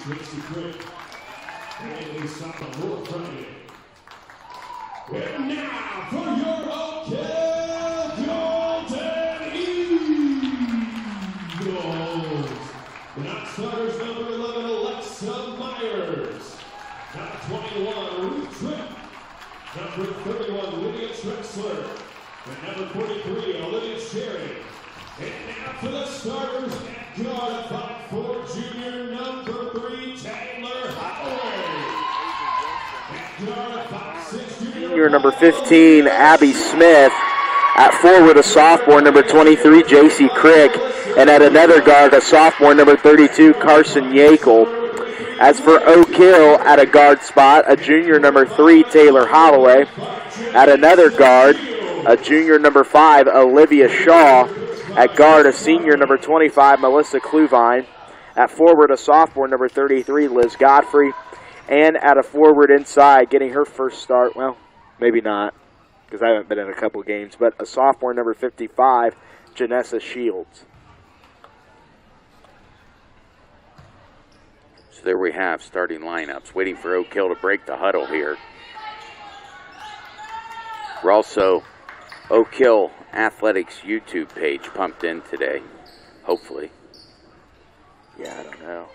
And now for your Oak Hill Golden Eagles. The non-starters, number 11, Alexa Myers. Number 21, Ruth Tripp. Number 31, Lydia Trexler. And number 43, Olivia Sherry. And now for the starters at guard, 5'4", junior number 3, Taylor Holloway. At guard, 5'6", junior number 15, Abby Smith. At forward, a sophomore, number 23, J.C. Crick. And at another guard, a sophomore, number 32, Carson Yakel. As for Oak Hill, at a guard spot, a junior number 3, Taylor Holloway. At another guard, a junior number 5, Olivia Shaw. At guard, a senior number 25, Melissa Kluvine. At forward, a sophomore, number 33, Liz Godfrey. And at a forward inside, getting her first start, well, maybe not, because I haven't been in a couple games, but a sophomore, number 55, Janessa Shields. So there we have starting lineups, waiting for Oak Hill to break the huddle here. We're also Oak Hill Athletics YouTube page pumped in today, hopefully. Yeah, I don't know.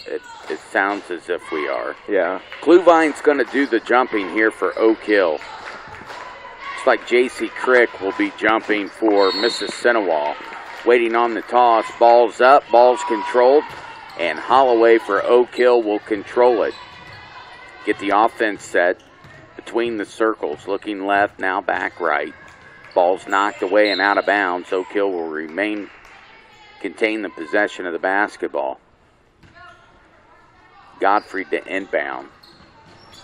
It sounds as if we are. Yeah. Kluvine's going to do the jumping here for Oak Hill. Looks like J.C. Crick will be jumping for Mississinewa. Waiting on the toss. Ball's up, ball's controlled, and Holloway for Oak Hill will control it. Get the offense set between the circles. Looking left, now back right. Ball's knocked away and out of bounds. Oak Hill will contain the possession of the basketball. Godfrey to inbound.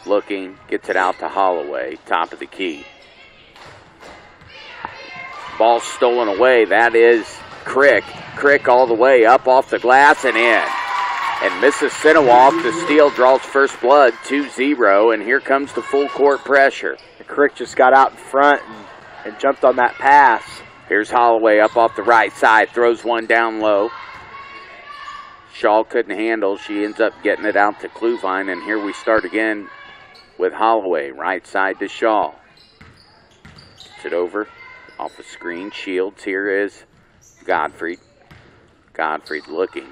Looking, gets it out to Holloway, top of the key. Ball stolen away. That is Crick. Crick all the way up off the glass and in. And Mississinewa off the steal draws first blood, 2-0, and here comes the full court pressure. Crick just got out in front and jumped on that pass. Here's Holloway up off the right side, throws one down low. Shaw couldn't handle. She ends up getting it out to Kluvine, and here we start again with Holloway, right side to Shaw. Gets it over, off the screen. Shields, here is Godfrey. Godfrey looking.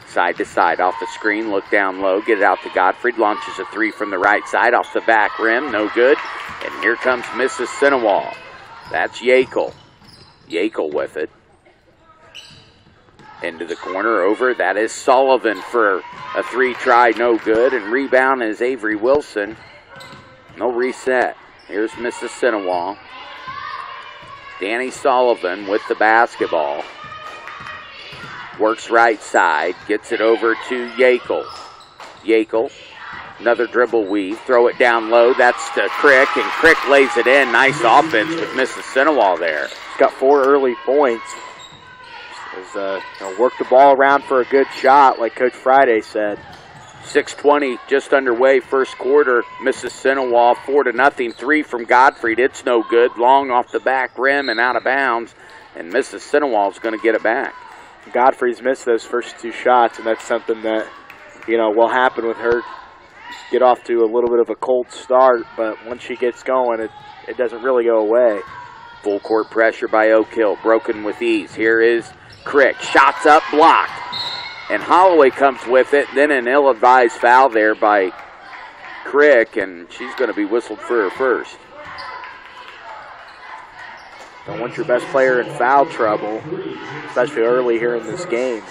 Side to side, off the screen, look down low, get it out to Godfrey. Launches a three from the right side, off the back rim, no good. And here comes Mississinewa. That's Yakel. Yakel with it. Into the corner, over. That is Sullivan for a three try, no good. And rebound is Avery Wilson. No reset. Here's Mississinewa. Danny Sullivan with the basketball. Works right side, gets it over to Yakel. Yakel, another dribble weave, throw it down low. That's to Crick, and Crick lays it in. Nice offense with Mississinewa there. He's got 4 early points. Work the ball around for a good shot, like Coach Friday said. 6:20 just underway, first quarter. Mississinewa 4-0. Three from Godfrey. It's no good. Long off the back rim and out of bounds. And Mississinewa is going to get it back. Godfrey's missed those first 2 shots, and that's something that, will happen with her. Get off to a little bit of a cold start, but once she gets going, it doesn't really go away. Full court pressure by Oak Hill, broken with ease. Here is Crick, shots up, blocked. And Holloway comes with it, then an ill-advised foul there by Crick, and she's going to be whistled for her first. Don't want your best player in foul trouble, especially early here in this game.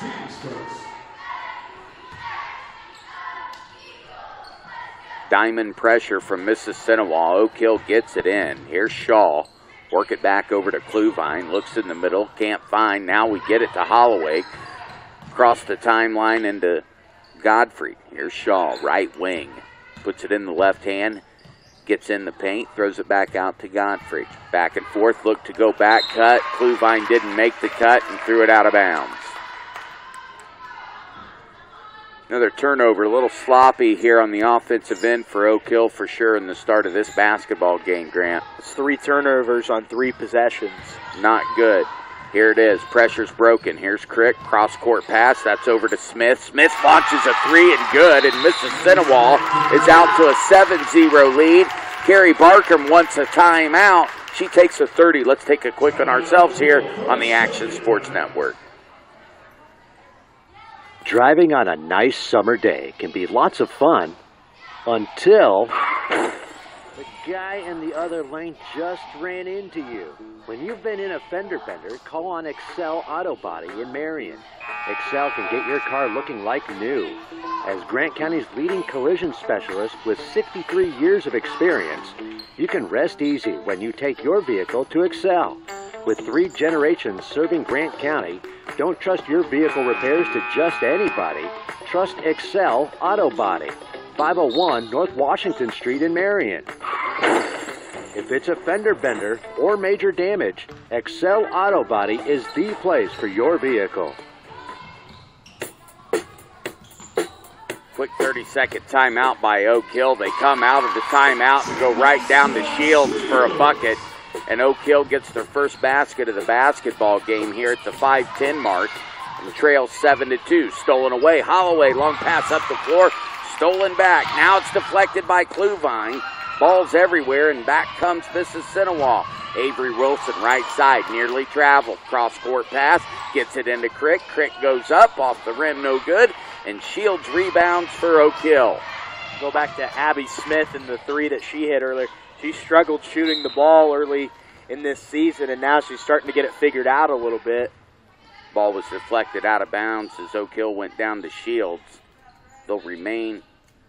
Diamond pressure from Mississinewa. Oak Hill gets it in. Here's Shaw. Work it back over to Kluvine. Looks in the middle. Can't find. Now we get it to Holloway. Across the timeline into Godfrey. Here's Shaw, right wing. Puts it in the left hand. Gets in the paint. Throws it back out to Godfrey. Back and forth. Look to go back. Cut. Kluvine didn't make the cut and threw it out of bounds. Another turnover, a little sloppy here on the offensive end for Oak Hill for sure in the start of this basketball game, Grant. It's 3 turnovers on 3 possessions. Not good. Here it is. Pressure's broken. Here's Crick. Cross-court pass. That's over to Smith. Smith launches a three and good, and Mississinewa is out to a 7-0 lead. Carrie Barkham wants a timeout. She takes a 30. Let's take a quick on ourselves here on the Action Sports Network. Driving on a nice summer day can be lots of fun until the guy in the other lane just ran into you. When you've been in a fender bender, call on Excel Auto Body in Marion. Excel can get your car looking like new. As Grant County's leading collision specialist with 63 years of experience, you can rest easy when you take your vehicle to Excel. With 3 generations serving Grant County, don't trust your vehicle repairs to just anybody. Trust Excel Auto Body, 501 North Washington Street in Marion. If it's a fender bender or major damage, Excel Auto Body is the place for your vehicle. Quick 30-second timeout by Oak Hill. They come out of the timeout and go right down to Shields for a bucket. And Oak Hill gets their first basket of the basketball game here at the 5:10 mark. And trails 7-2. Stolen away. Holloway, long pass up the floor. Stolen back. Now it's deflected by Kluvine. Ball's everywhere, and back comes Mississinewa. Avery Wilson, right side, nearly traveled. Cross-court pass, gets it into Crick. Crick goes up, off the rim, no good. And Shields rebounds for Oak Hill. Go back to Abby Smith and the three that she hit earlier. She struggled shooting the ball early in this season, and now she's starting to get it figured out a little bit. Ball was deflected out of bounds as Oak Hill went down to Shields. They'll remain,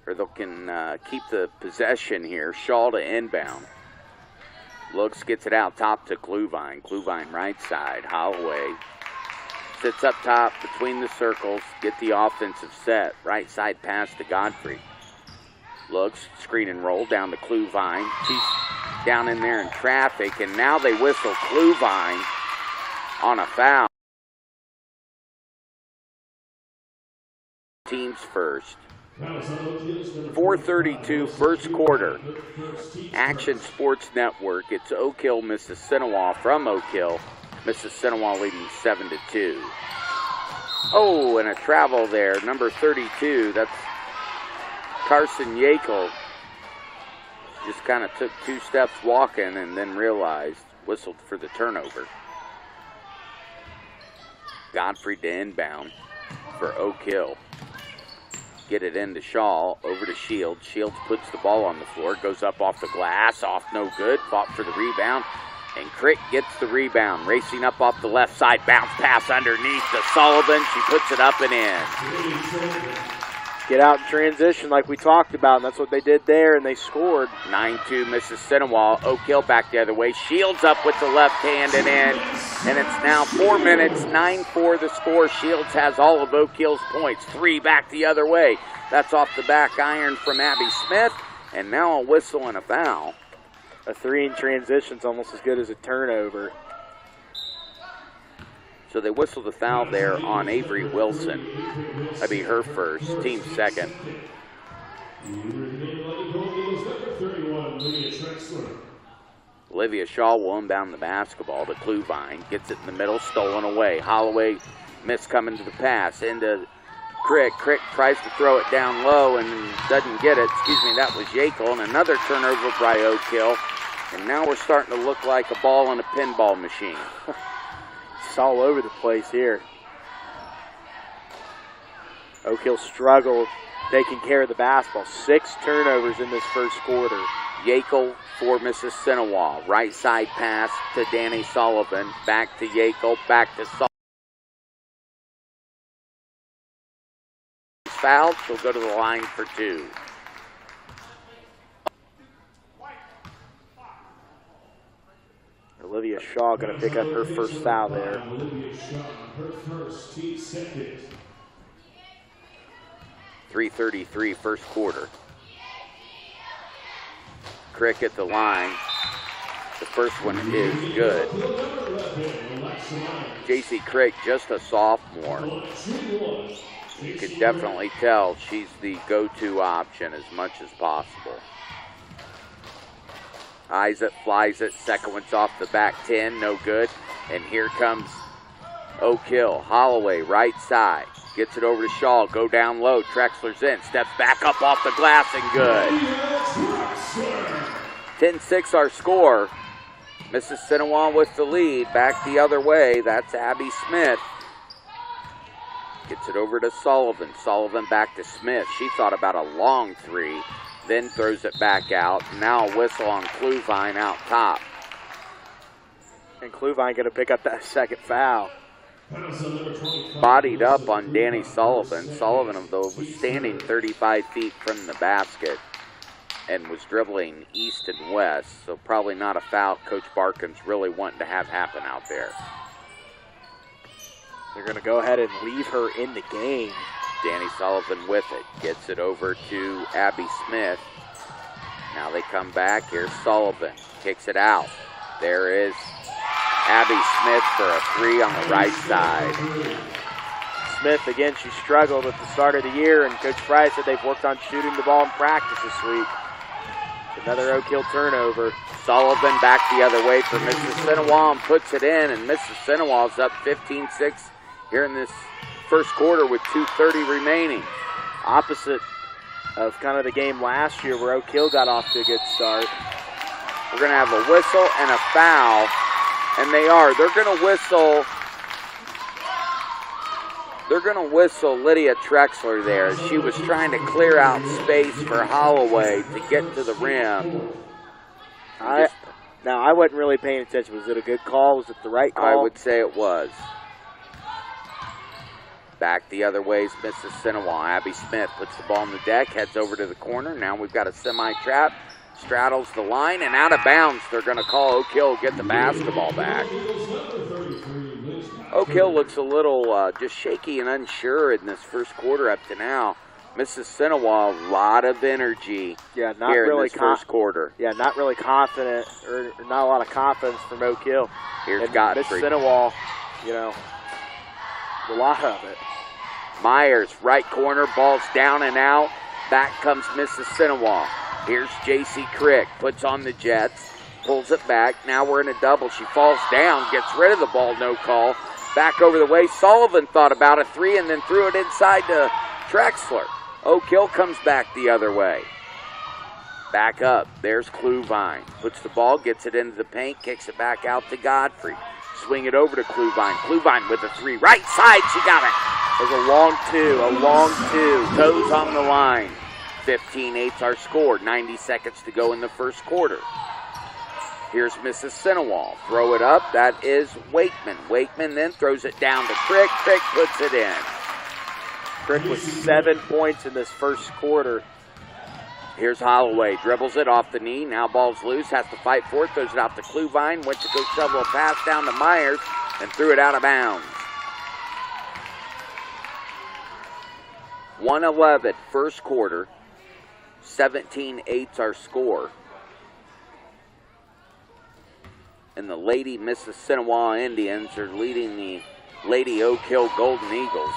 or they can keep the possession here. Shaw to inbound. Looks, gets it out top to Kluvine. Kluvine right side. Holloway sits up top between the circles. Get the offensive set. Right side pass to Godfrey. Looks, screen and roll down to Kluvine. She's down in there in traffic, and now they whistle Kluvine on a foul. Teams first. 4:32 first quarter. Action Sports Network. It's Oak Hill, Mississinewa from Oak Hill. Mississinewa leading 7-2. Oh, and a travel there. Number 32, that's Carson Yakel. Just kind of took 2 steps walking and then realized, whistled for the turnover. Godfrey to inbound for Oak Hill. Get it into Shaw, over to Shields. Shields puts the ball on the floor, goes up off the glass, off no good, fought for the rebound, and Crick gets the rebound. Racing up off the left side, bounce pass underneath to Sullivan. She puts it up and in. Get out in transition like we talked about, and that's what they did there, and they scored. 9-2 Mississinewa. Oak Hill back the other way. Shields up with the left hand and in. And it's now 4 minutes, 9-4 the score. Shields has all of Oak Hill's points. 3 back the other way. That's off the back iron from Abby Smith. And now a whistle and a foul. A 3 in transition's almost as good as a turnover. So they whistled the foul there on Avery Wilson. That'd be her first, team second. Olivia Shaw will inbound the basketball to Kluvine. Gets it in the middle, stolen away. Holloway missed coming to the pass. Into Crick. Crick tries to throw it down low and doesn't get it. Excuse me, that was Yakel. And another turnover by Oak Hill. And now we're starting to look like a ball in a pinball machine. It's all over the place here. Oak Hill struggled taking care of the basketball. 6 turnovers in this first quarter. Yakel for Mississinewa. Right side pass to Danny Sullivan. Back to Yakel. Back to Sullivan. Fouled. She'll go to the line for 2. Olivia Shaw going to pick up her first foul there. Olivia Shaw, her first, team second. 3:33 first quarter. Crick at the line. The first one is good. JC Crick, just a sophomore. You can definitely tell she's the go-to option as much as possible. Eyes it, flies it, second one's off the back 10, no good. And here comes Oak Hill, Holloway, right side. Gets it over to Shaw, go down low. Trexler's in, steps back up off the glass and good. 10-6 our score. Mississinewa with the lead. Back the other way, that's Abby Smith. Gets it over to Sullivan. Sullivan back to Smith. She thought about a long three, then throws it back out. Now a whistle on Kluvine out top. And Kluvine going to pick up that second foul. Bodied up on Danny Sullivan. Sullivan, though, was standing 35 feet from the basket and was dribbling east and west, so probably not a foul Coach Barkins really wanting to have happen out there. They're going to go ahead and leave her in the game. Danny Sullivan with it. Gets it over to Abby Smith. Now they come back. Here's Sullivan. Kicks it out. There is Abby Smith for a three on the right side. Smith, again, she struggled at the start of the year, and Coach Fry said they've worked on shooting the ball in practice this week. Another Oak Hill turnover. Sullivan back the other way for Mississinewa and puts it in, and Mississinewa's up 15-6 here in this first quarter with 2:30 remaining. Opposite of kind of the game last year where Oak Hill got off to a good start. We're going to have a whistle and a foul, and they are. They're going to whistle Lydia Trexler there. She was trying to clear out space for Holloway to get to the rim. Now, I wasn't really paying attention. Was it a good call? Was it the right call? I would say it was. Back the other way is Mississinewa. Abby Smith puts the ball on the deck, heads over to the corner. Now we've got a semi-trap. Straddles the line and out of bounds. They're going to call Oak Hill, get the basketball back. Oak Hill looks a little just shaky and unsure in this first quarter up to now. Mississinewa, a lot of energy here in this first quarter. Yeah, not really confident, or not a lot of confidence from Oak Hill. Here's Godfrey. Mississinewa, a lot of it. Myers, right corner, ball's down and out. Back comes Mississinewa. Here's J.C. Crick, puts on the Jets, pulls it back. Now we're in a double. She falls down, gets rid of the ball, no call. Back over the way. Sullivan thought about a three and then threw it inside to Trexler. Oak Hill comes back the other way. Back up. There's Kluvine. Puts the ball, gets it into the paint, kicks it back out to Godfrey. Swing it over to Kluvine. Kluvine with a three. Right side, she got it. There's a long two. Toes on the line. 15-8's our score. 90 seconds to go in the first quarter. Here's Mississinewa. Throw it up. That is Wakeman. Wakeman then throws it down to Crick. Crick puts it in. Crick with 7 points in this first quarter. Here's Holloway. Dribbles it off the knee. Now ball's loose. Has to fight for it. Throws it out to Kluvine. Went to go shovel a pass down to Myers and threw it out of bounds. 1:11, first quarter. 17-8's our score. And the Lady Mississinewa Indians are leading the Lady Oak Hill Golden Eagles.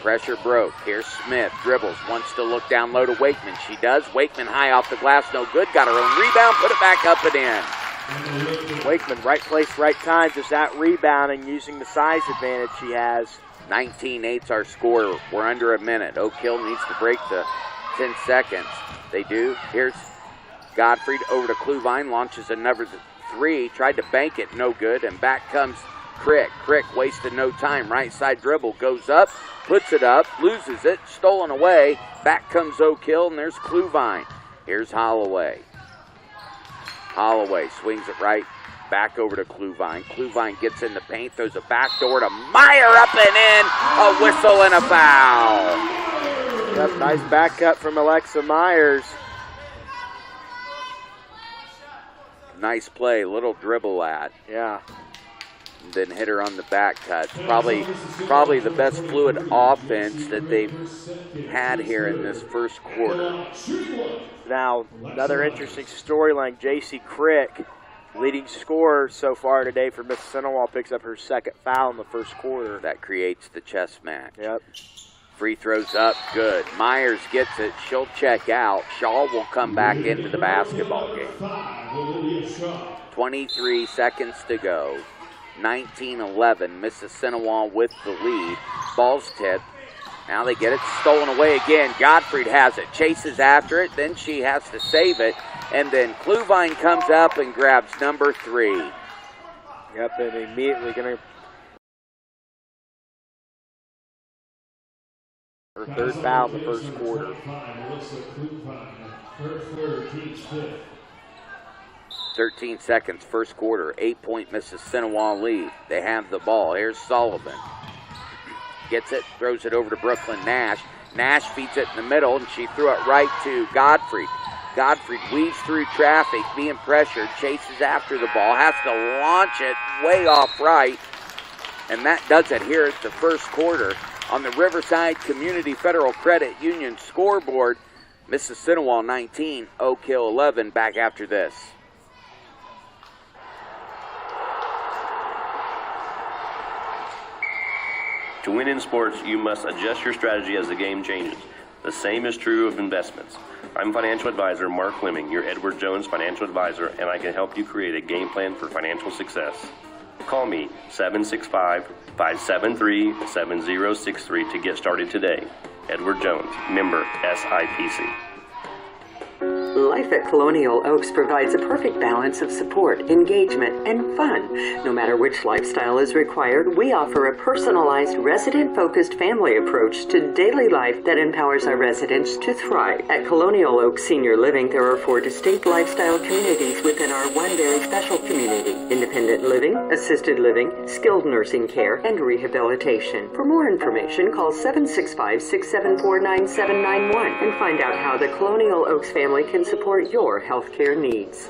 Pressure broke. Here's Smith. Dribbles. Wants to look down low to Wakeman. She does. Wakeman high off the glass. No good. Got her own rebound. Put it back up and in. Wakeman, right place, right time. Just out rebounding, using the size advantage she has. 19-8's our score. We're under a minute. Oak Hill needs to break the 10 seconds. They do. Here's Godfrey over to Kluvine. Launches another three. Tried to bank it. No good. And back comes Crick. Crick wasted no time. Right side dribble. Goes up. Puts it up. Loses it. Stolen away. Back comes Oak Hill. And there's Kluvine. Here's Holloway. Holloway swings it right back over to Kluvine. Kluvine gets in the paint. Throws a backdoor to Meyer. Up and in. A whistle and a foul. Yep, nice back cut from Alexa Myers. Nice play, little dribble at. Yeah. And then hit her on the back cut. Probably the best fluid offense that they've had here in this first quarter. Now, another interesting storyline. J.C. Crick, leading scorer so far today for Mississinewa, picks up her second foul in the first quarter. That creates the chess match. Yep. Free throws up, good. Myers gets it, she'll check out. Shaw will come back into the basketball game. 23 seconds to go. 19-11. Mississinewa with the lead. Ball's tipped. Now they get it stolen away again. Gottfried has it, chases after it, then she has to save it, and then Kluvine comes up and grabs number 3. Yep, and immediately going to her third foul in the first quarter. 13 seconds, first quarter, 8-point Mississinewa lead. They have the ball. Here's Sullivan. Gets it, throws it over to Brooklyn Nash. Nash feeds it in the middle, and she threw it right to Gottfried. Gottfried weaves through traffic, being pressured, chases after the ball, has to launch it way off right, and that does it here at the first quarter. On the Riverside Community Federal Credit Union scoreboard, Mississinewa 19, Oak Hill 11. Back after this. To win in sports, you must adjust your strategy as the game changes. The same is true of investments. I'm financial advisor Mark Fleming, your Edward Jones financial advisor, and I can help you create a game plan for financial success. Call me 765-573-7063 to get started today. Edward Jones, member SIPC. Life at Colonial Oaks provides a perfect balance of support, engagement, and fun. No matter which lifestyle is required, we offer a personalized, resident-focused family approach to daily life that empowers our residents to thrive. At Colonial Oaks Senior Living, there are 4 distinct lifestyle communities within our one very special community: independent living, assisted living, skilled nursing care, and rehabilitation. For more information, call 765-674-9791 and find out how the Colonial Oaks family can support your healthcare needs.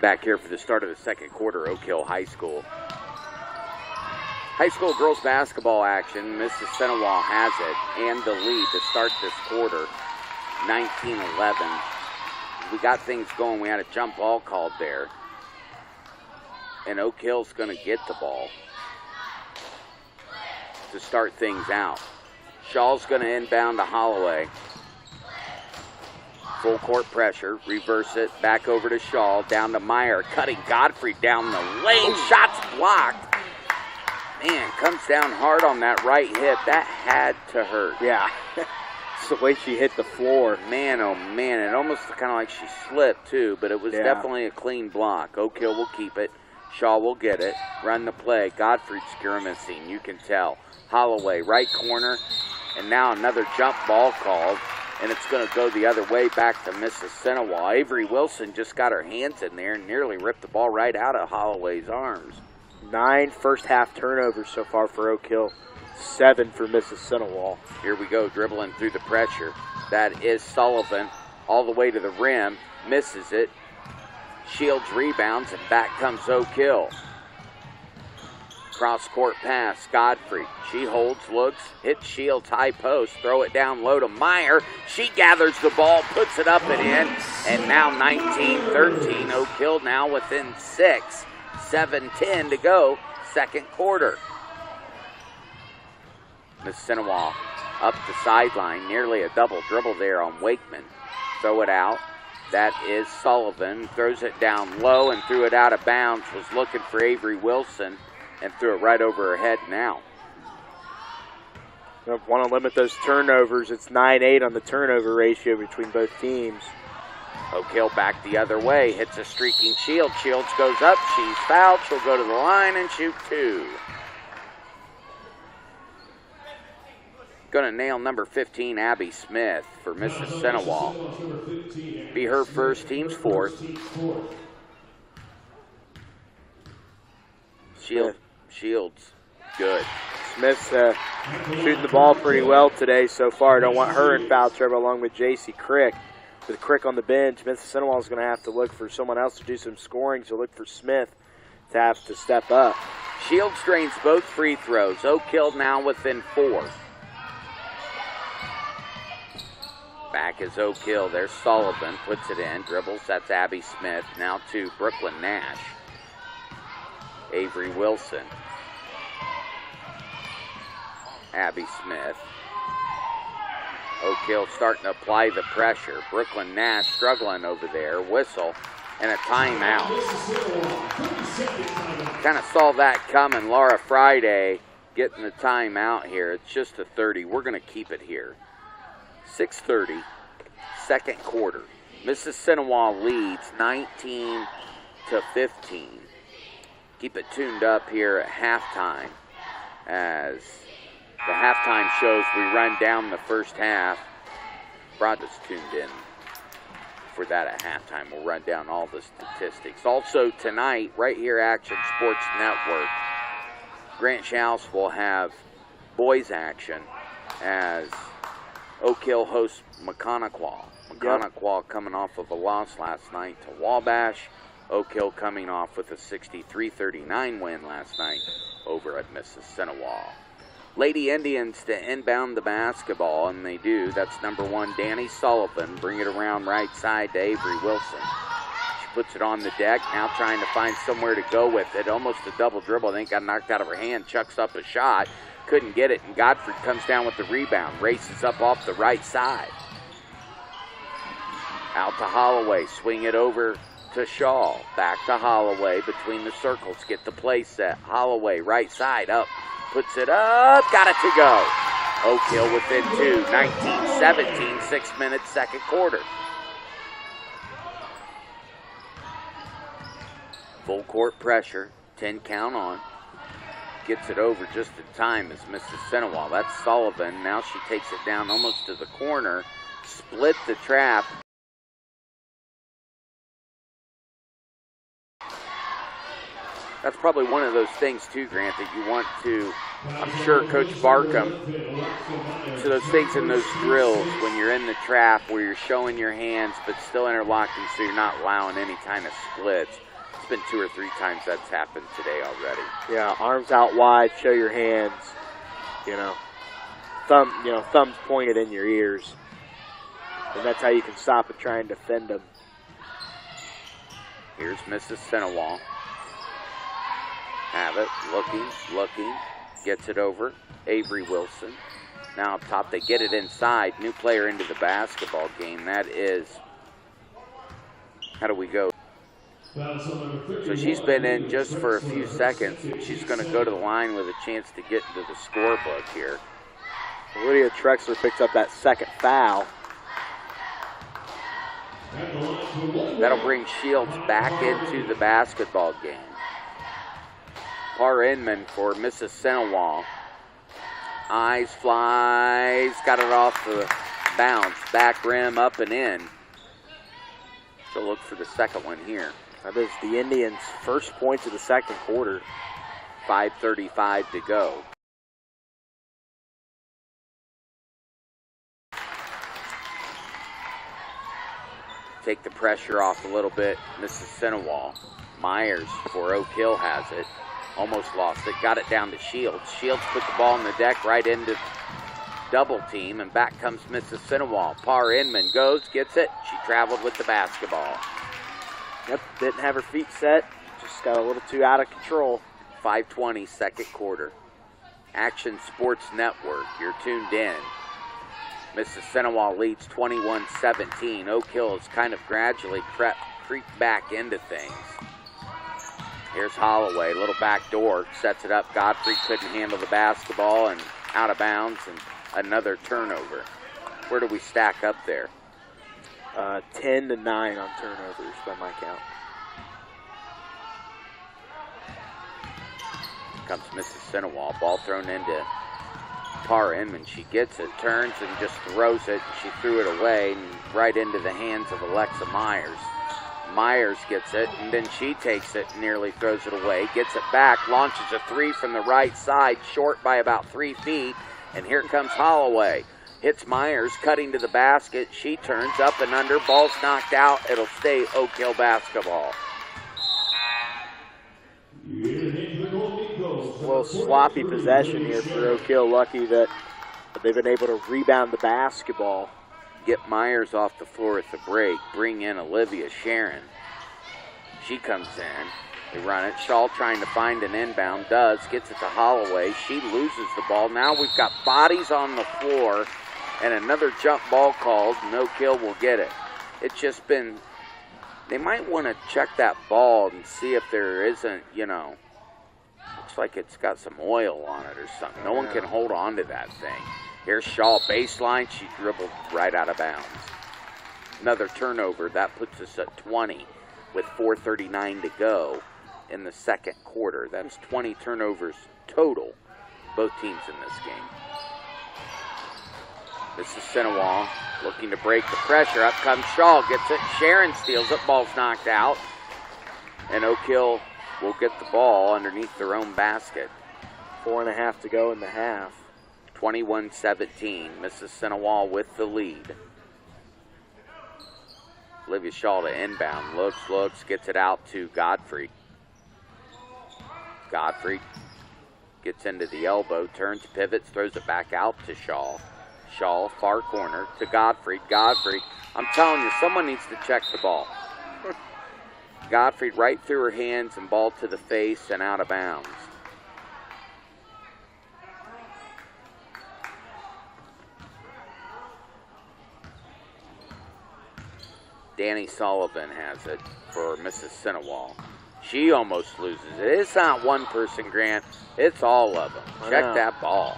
Back here for the start of the second quarter, Oak Hill High School. High school girls basketball action. Mississinewa has it and the lead to start this quarter, 19-11. We got things going. We had a jump ball called there. And Oak Hill's going to get the ball to start things out. Shaw's going to inbound to Holloway. Full court pressure, reverse it, back over to Shaw, down to Meyer, cutting Gottfried down the lane, shots blocked. Man, comes down hard on that right hip. That had to hurt. Yeah, it's the way she hit the floor. Man, oh man, it almost kind of like she slipped too, but it was definitely a clean block. Oak Hill will keep it. Shaw will get it, run the play. Gottfried's grimacing, you can tell. Holloway, right corner, and now another jump ball called, and it's going to go the other way back to Mississinewa. Avery Wilson just got her hands in there and nearly ripped the ball right out of Holloway's arms. 9 first half turnovers so far for Oak Hill, 7 for Mississinewa. Here we go, dribbling through the pressure. That is Sullivan, all the way to the rim, misses it. Shields rebounds, and back comes Oak Hill. Cross-court pass, Godfrey. She holds, looks, hits Shields high post, throw it down low to Meyer. She gathers the ball, puts it up and in, and now 19-13. Oak Hill now within 6. 7:10 to go, second quarter. Mississinewa up the sideline, nearly a double dribble there on Wakeman. Throw it out. That is Sullivan. Throws it down low and threw it out of bounds. Was looking for Avery Wilson and threw it right over her head now. You want to limit those turnovers. It's 9-8 on the turnover ratio between both teams. Oak Hill back the other way. Hits a streaking Shields. Shields goes up. She's fouled. She'll go to the line and shoot 2. Going to nail number 15, Abby Smith, for Mississinewa. Be her first, team's fourth. Shields, good. Smith's shooting the ball pretty well today so far. Don't want her in foul trouble along with J.C. Crick. With Crick on the bench, Mississinewa is going to have to look for someone else to do some scoring, so look for Smith to have to step up. Shields drains both free throws. Oak Hill now within 4. Back is Oak Hill. There's Sullivan. Puts it in. Dribbles. That's Abby Smith. Now to Brooklyn Nash. Avery Wilson. Abby Smith. Oak Hill starting to apply the pressure. Brooklyn Nash struggling over there. Whistle and a timeout. Kind of saw that coming. Laura Friday getting the timeout here. It's just a 30. We're going to keep it here. 6:30, second quarter. Mississinewa leads 19-15. Keep it tuned up here at halftime as the halftime shows we run down the first half. Brodda's tuned in for that at halftime. We'll run down all the statistics. Also tonight, right here, Action Sports Network, Grant Schaus will have boys action as Oak Hill hosts McConaughey. McConaughey coming off of a loss last night to Wabash. Oak Hill coming off with a 63-39 win last night over at Mississinewa. Lady Indians to inbound the basketball, and they do. That's number 1, Danny Sullivan. Bring it around right side to Avery Wilson. She puts it on the deck, now trying to find somewhere to go with it. Almost a double dribble. I think got knocked out of her hand. Chucks up a shot. Couldn't get it, and Godfrey comes down with the rebound. Races up off the right side. Out to Holloway. Swing it over to Shaw. Back to Holloway between the circles. Get the play set. Holloway, right side, up. Puts it up. Got it to go. Oak Hill within 2. 19-17, 6 minutes, second quarter. Full court pressure. 10 count on. Gets it over just in time as Mississinewa. That's Sullivan. Now she takes it down almost to the corner. Split the trap. That's probably one of those things too, Grant, that you want to, I'm sure Coach Barkham, to those things in those drills when you're in the trap where you're showing your hands but still interlocking so you're not allowing any kind of splits. It's been 2 or 3 times that's happened today already. Yeah, arms out wide, show your hands, thumbs pointed in your ears. And that's how you can stop and try and defend them. Here's Mississinewa. Have it, looking, gets it over. Avery Wilson. Now up top, they get it inside. New player into the basketball game. That is, how do we go? So she's been in just for a few seconds. She's going to go to the line with a chance to get into the scorebook here. Lydia Trexler picks up that second foul. That'll bring Shields back into the basketball game. Par Inman for Mississinewa. Eyes flies, got it off the bounce. Back rim, up and in. She'll look for the second one here. That is the Indians' first points of the second quarter. 5:35 to go. Take the pressure off a little bit. Mississinewa. Myers for Oak Hill has it. Almost lost it. Got it down to Shields. Shields put the ball on the deck right into double team, and back comes Mississinewa. Par Inman goes, gets it. She traveled with the basketball. Yep, didn't have her feet set. Just got a little too out of control. 5:20, second quarter. Action Sports Network, you're tuned in. Mississinewa leads 21-17. Oak Hill has kind of gradually creeped back into things. Here's Holloway, little back door, sets it up. Godfrey couldn't handle the basketball and out of bounds, and another turnover. Where do we stack up there? 10-9 on turnovers by my count. Comes Mississinewa, ball thrown into Par Inman. She gets it, turns and just throws it. She threw it away and right into the hands of Alexa Myers. Myers gets it, and then she takes it, nearly throws it away, gets it back, launches a 3 from the right side, short by about 3 feet, and here comes Holloway. Hits Myers, cutting to the basket. She turns up and under, ball's knocked out. It'll stay Oak Hill basketball. A little sloppy possession here for Oak Hill. Lucky that they've been able to rebound the basketball. Get Myers off the floor at the break. Bring in Olivia Sharon. She comes in. They run it. Shaw trying to find an inbound. Does. Gets it to Holloway. She loses the ball. Now we've got bodies on the floor And another jump ball called. No kill will get it. It's just been, they might want to check that ball and see if there isn't, you know, looks like it's got some oil on it or something. No one can hold on to that thing. Here's Shaw, baseline. She dribbled right out of bounds. Another turnover. That puts us at 20 with 4:39 to go in the second quarter. That's 20 turnovers total, both teams in this game. Mississinewa looking to break the pressure. Up comes Shaw, gets it. Sharon steals it. Ball's knocked out. And Oak Hill will get the ball underneath their own basket. 4.5 to go in the half. 21-17. Mississinewa with the lead. Olivia Shaw to inbound. Looks, gets it out to Godfrey. Godfrey gets into the elbow, turns, pivots, throws it back out to Shaw. Shaw, far corner to Godfrey. Godfrey, I'm telling you, someone needs to check the ball. Godfrey right through her hands and ball to the face and out of bounds. Danny Sullivan has it for Mississinewa. She almost loses it. It's not one person, Grant. It's all of them. Check that ball.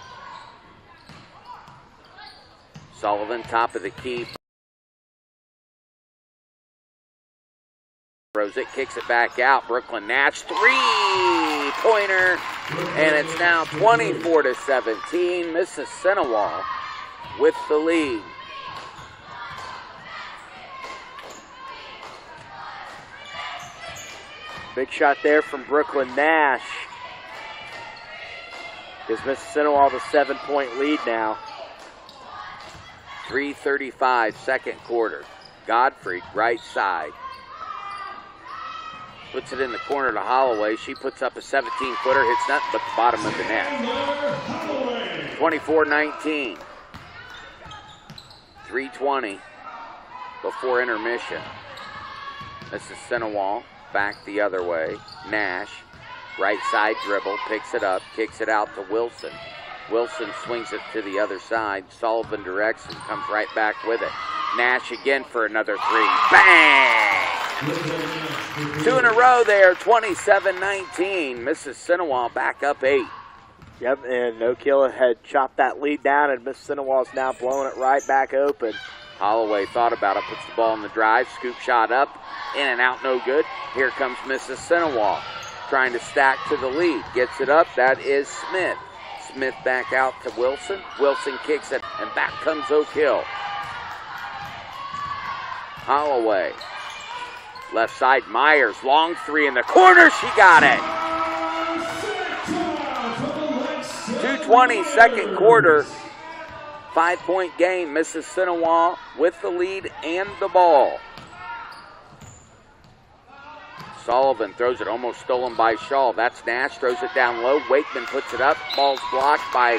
Sullivan, top of the key. Throws it, kicks it back out. Brooklyn Nash, three-pointer. And it's now 24-17. Mississinewa with the lead. Big shot there from Brooklyn Nash. Gives Mississinewa the 7-point lead now. 3:35, second quarter. Godfrey, right side. Puts it in the corner to Holloway. She puts up a 17-footer, hits nothing but the bottom of the net. 24-19. 3:20 before intermission. Mississinewa back the other way. Nash, right side dribble, picks it up, kicks it out to Wilson. Wilson swings it to the other side. Sullivan directs and comes right back with it. Nash again for another three. Bang! Two in a row there, 27-19. Mississinewa back up 8. Yep, and Oak Hill had chopped that lead down, and Mississinewa's now blowing it right back open. Holloway thought about it, puts the ball in the drive, scoop shot up, in and out, no good. Here comes Mississinewa, trying to stack to the lead. Gets it up, that is Smith. Smith back out to Wilson. Wilson kicks it, and back comes Oak Hill. Holloway. Left side, Myers. Long three in the corner. She got it. 2:20, second quarter. 5-point game. Mississinewa with the lead and the ball. Sullivan throws it, almost stolen by Shaw. That's Nash, throws it down low. Wakeman puts it up. Ball's blocked by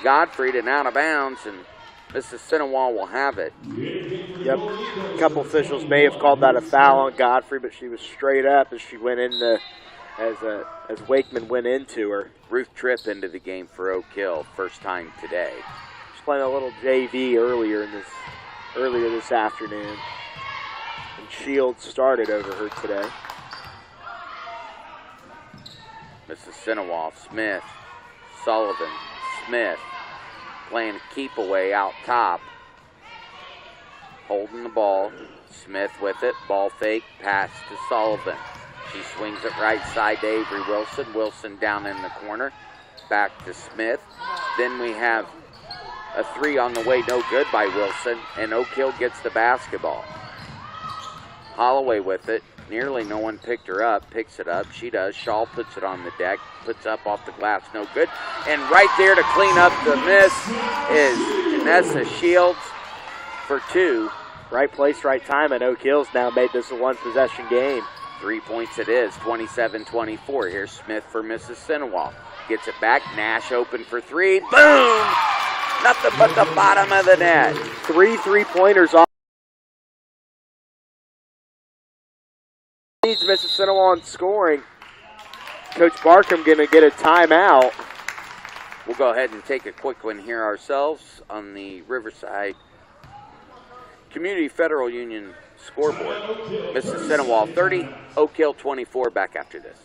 Godfrey and out of bounds, and Mississinewa will have it. Yep, a couple officials may have called that a foul on Godfrey, but she was straight up as she went in as Wakeman went into her. Ruth Tripp into the game for Oak Hill, first time today. She's playing a little JV earlier this afternoon. Shields started over her today. Mississinewa, Smith, Sullivan, Smith, playing a keep away out top. Holding the ball, Smith with it, ball fake, pass to Sullivan. She swings it right side to Avery Wilson. Wilson down in the corner, back to Smith. Then we have a three on the way, no good by Wilson, and Oak Hill gets the basketball. Holloway with it. Nearly no one picked her up. Picks it up. She does. Shaw puts it on the deck. Puts up off the glass. No good. And right there to clean up the miss is Janessa Shields for 2. Right place, right time, and Oak Hill's now made this a one-possession game. 3 points it is. 27-24. Here's Smith for Mississinewa. Gets it back. Nash open for 3. Boom! Nothing but the bottom of the net. 3 3-pointers off. Leads Mississinewa on scoring. Coach Barkham going to get a timeout. We'll go ahead and take a quick one here ourselves on the Riverside Community Federal Union scoreboard. Mississinewa 30, Oak Hill 24, back after this.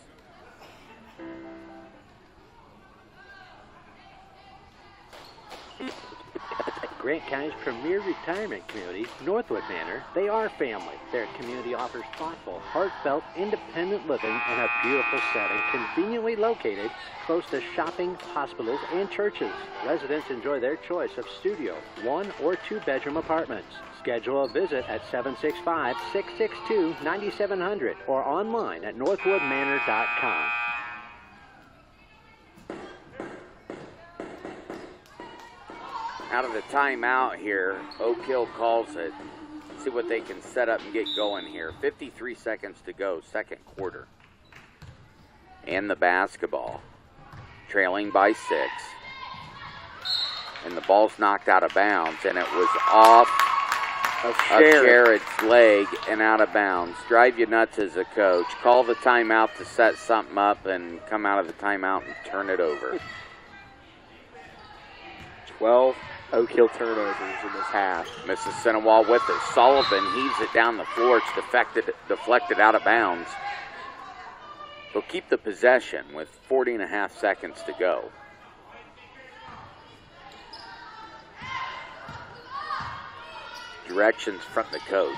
Grant County's premier retirement community, Northwood Manor, they are family. Their community offers thoughtful, heartfelt, independent living in a beautiful setting, conveniently located close to shopping, hospitals, and churches. Residents enjoy their choice of studio, 1 or 2 bedroom apartments. Schedule a visit at 765-662-9700 or online at northwoodmanor.com. Out of the timeout here, Oak Hill calls it. See what they can set up and get going here. 53 seconds to go, second quarter. And the basketball, trailing by 6. And the ball's knocked out of bounds, and it was off of Sherrod's leg and out of bounds. Drive you nuts as a coach. Call the timeout to set something up and come out of the timeout and turn it over. 12 Oak Hill turnovers in this half. Mississinewa with it. Sullivan heaves it down the floor. It's deflected out of bounds. They'll keep the possession with 40.5 seconds to go. Directions from the coach.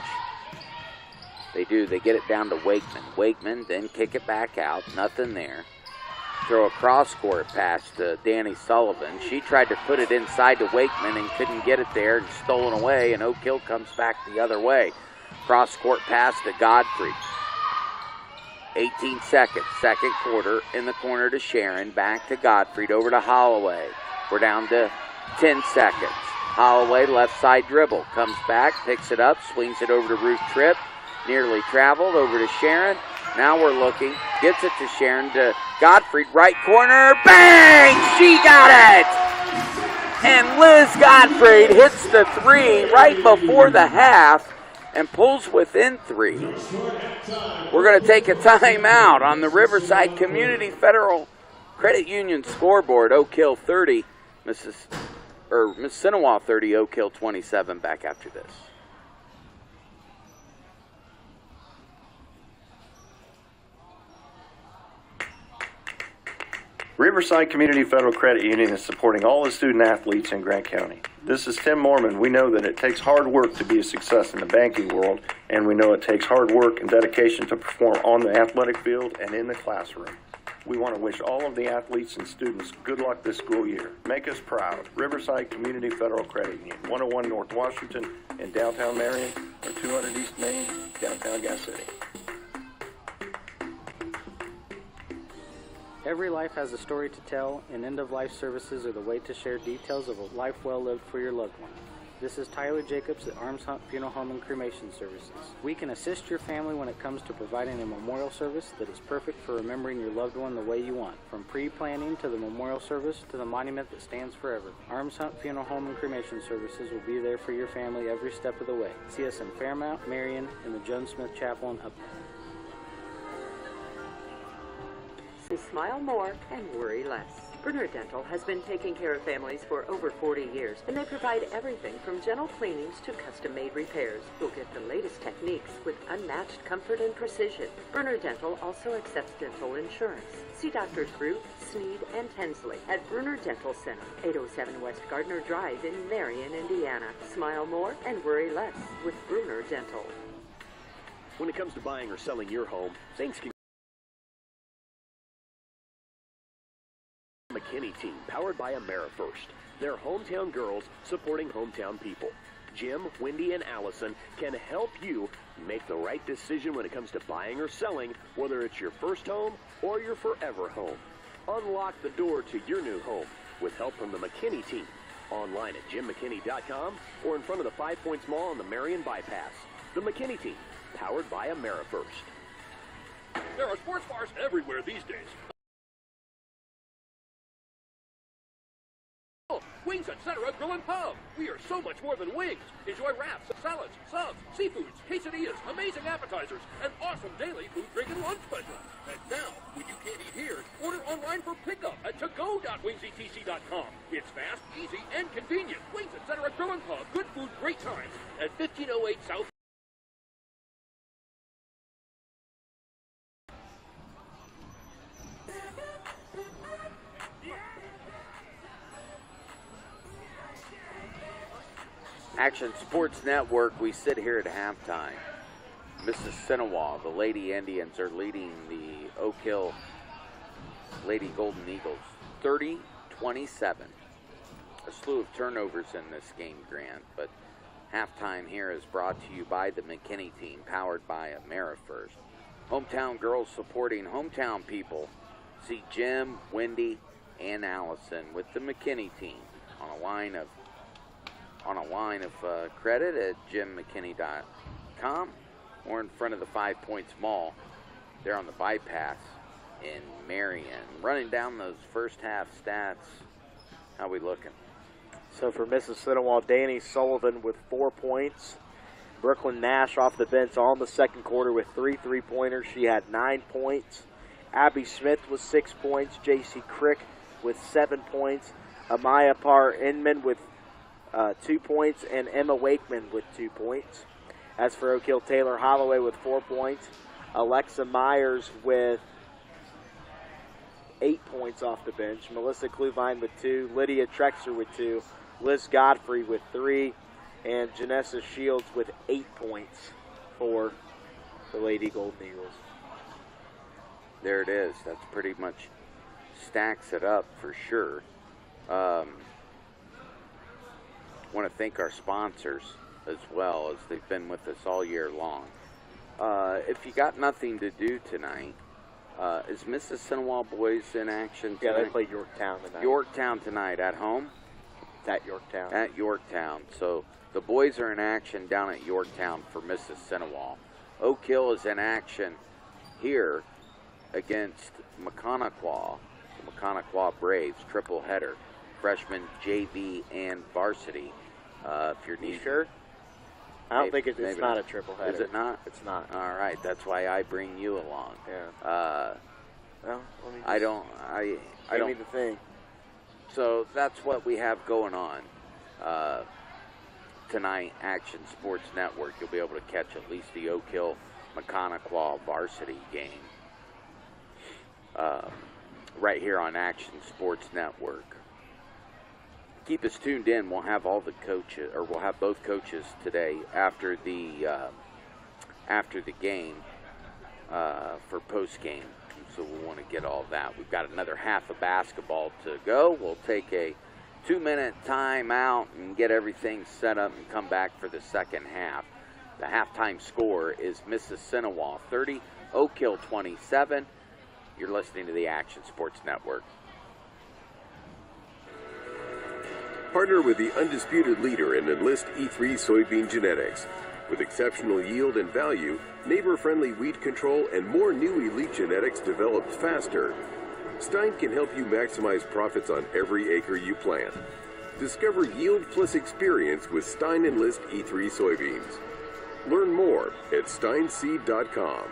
They do. They get it down to Wakeman. Wakeman then kick it back out. Nothing there. Throw a cross-court pass to Danny Sullivan. She tried to put it inside to Wakeman and couldn't get it there and stolen away, and Oak Hill comes back the other way. Cross-court pass to Godfrey. 18 seconds, second quarter, in the corner to Sharon, back to Godfrey, over to Holloway. We're down to 10 seconds. Holloway, left side dribble, comes back, picks it up, swings it over to Ruth Tripp, nearly traveled, over to Sharon. Now we're looking, gets it to Sharon, to Godfrey, right corner, bang! She got it! And Liz Godfrey hits the 3 right before the half and pulls within 3. We're going to take a timeout on the Riverside Community Federal Credit Union scoreboard. Oak Hill 30, Mississinewa 30, Oak Hill 27, back after this. Riverside Community Federal Credit Union is supporting all the student athletes in Grant County. This is Tim Mormon. We know that it takes hard work to be a success in the banking world, and we know it takes hard work and dedication to perform on the athletic field and in the classroom. We want to wish all of the athletes and students good luck this school year. Make us proud. Riverside Community Federal Credit Union, 101 North Washington in downtown Marion, or 200 East Main, downtown Gas City. Every life has a story to tell, and end-of-life services are the way to share details of a life well lived for your loved one. This is Tyler Jacobs at Arms Hunt Funeral Home and Cremation Services. We can assist your family when it comes to providing a memorial service that is perfect for remembering your loved one the way you want. From pre-planning to the memorial service to the monument that stands forever. Arms Hunt Funeral Home and Cremation Services will be there for your family every step of the way. See us in Fairmount, Marion, and the Joan Smith Chapel in Upton. Smile more and worry less. Brunner Dental has been taking care of families for over 40 years, and they provide everything from gentle cleanings to custom-made repairs. You'll get the latest techniques with unmatched comfort and precision. Brunner Dental also accepts dental insurance. See Drs. Root, Sneed, and Tensley at Brunner Dental Center, 807 West Gardner Drive in Marion, Indiana. Smile more and worry less with Brunner Dental. When it comes to buying or selling your home, things can McKinney team, powered by AmeriFirst. They're hometown girls supporting hometown people. Jim, Wendy, and Allison can help you make the right decision when it comes to buying or selling, whether it's your first home or your forever home. Unlock the door to your new home with help from the McKinney team. Online at jimmckinney.com or in front of the 5 Points Mall on the Marion Bypass. The McKinney team, powered by AmeriFirst. There are sports bars everywhere these days. Wings, etc. Grill and Pub. We are so much more than wings. Enjoy wraps, salads, subs, seafoods, quesadillas, amazing appetizers, and awesome daily food, drink, and lunch specials. And now, when you can't eat here, order online. online for pickup at togo.wingsetc.com. It's fast, easy, and convenient. Wings Etc. Grill and Pub. Good food, great times at 1508 South. Action Sports Network, we sit here at halftime. Mississinewa, the Lady Indians, are leading the Oak Hill Lady Golden Eagles 30-27. A slew of turnovers in this game, Grant, but halftime here is brought to you by the McKinney team, powered by AmeriFirst. Hometown girls supporting hometown people. See Jim, Wendy, and Allison with the McKinney team on a line of credit at jimmckinney.com or in front of the 5 Points Mall. They're on the bypass in Marion. Running down those first half stats, how we looking? So for Mississinewa, Danny Sullivan with 4 points. Brooklyn Nash off the bench all in the second quarter with 3 3-pointers. She had 9 points. Abby Smith with 6 points. J.C. Crick with 7 points. Amaya Parr-Inman with 2 points, and Emma Wakeman with 2 points. As for Oak Hill, Taylor Holloway with 4 points. Alexa Myers with 8 points off the bench. Melissa Kluvine with 2. Lydia Trexler with 2. Liz Godfrey with 3. And Janessa Shields with 8 points for the Lady Golden Eagles. There it is. That's pretty much stacks it up for sure. Want to thank our sponsors as well, as they've been with us all year long. If you got nothing to do tonight, is Mississinewa boys in action tonight? Yeah, they play Yorktown tonight. Yorktown tonight at home? It's at Yorktown. At Yorktown. So the boys are in action down at Yorktown for Mississinewa. Oak Hill is in action here against McConaughey, the McConaughey Braves, triple header. Freshman, JV, and varsity. If you're sure? I don't think it's not a triple header. Is it not? It's not. All right, that's why I bring you along. Yeah. Well, I don't. Give me the thing. So that's what we have going on tonight. Action Sports Network. You'll be able to catch at least the Oak Hill McConaughey varsity game right here on Action Sports Network. Keep us tuned in. We'll have all the coaches, or we'll have both coaches today after the game for post game. So we want to get all that. We've got another half of basketball to go. We'll take a 2-minute time out and get everything set up and come back for the second half. The halftime score is Mississinewa 30, Oak Hill 27. You're listening to the Action Sports Network. Partner with the undisputed leader in Enlist E3 soybean genetics. With exceptional yield and value, neighbor-friendly weed control, and more new elite genetics developed faster, Stein can help you maximize profits on every acre you plant. Discover yield plus experience with Stein Enlist E3 soybeans. Learn more at steinseed.com.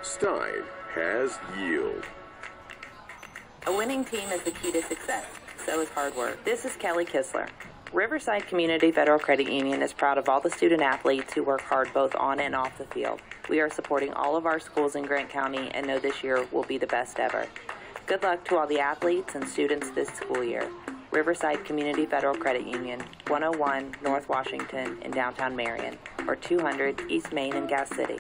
Stein has yield. A winning team is the key to success. So is hard work. This is Kelly Kistler. Riverside Community Federal Credit Union is proud of all the student athletes who work hard both on and off the field. We are supporting all of our schools in Grant County and know this year will be the best ever. Good luck to all the athletes and students this school year. Riverside Community Federal Credit Union, 101 North Washington in downtown Marion, or 200 East Main in Gas City.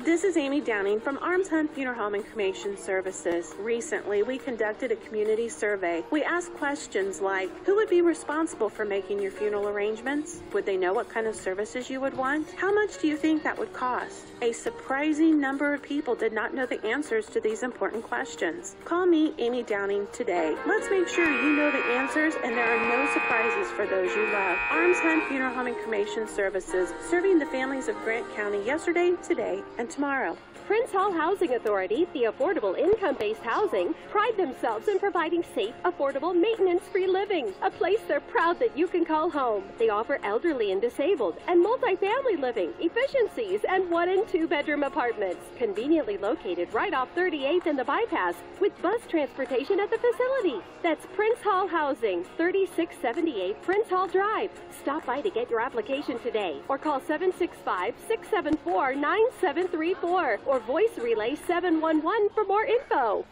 This is Amy Downing from Arms Hunt Funeral Home and Cremation Services. Recently, we conducted a community survey. We asked questions like, who would be responsible for making your funeral arrangements? Would they know what kind of services you would want? How much do you think that would cost? A surprising number of people did not know the answers to these important questions. Call me, Amy Downing, today. Let's make sure you know the answers and there are no surprises for those you love. Arms Hunt Funeral Home and Cremation Services, serving the families of Grant County yesterday, today, and tomorrow. Prince Hall Housing Authority, the affordable income-based housing, pride themselves in providing safe, affordable, maintenance-free living, a place they're proud that you can call home. They offer elderly and disabled and multifamily living, efficiencies, and 1- and 2-bedroom apartments, conveniently located right off 38th and the bypass, with bus transportation at the facility. That's Prince Hall Housing, 3678 Prince Hall Drive. Stop by to get your application today, or call 765-674-9734, or voice relay 711 for more info.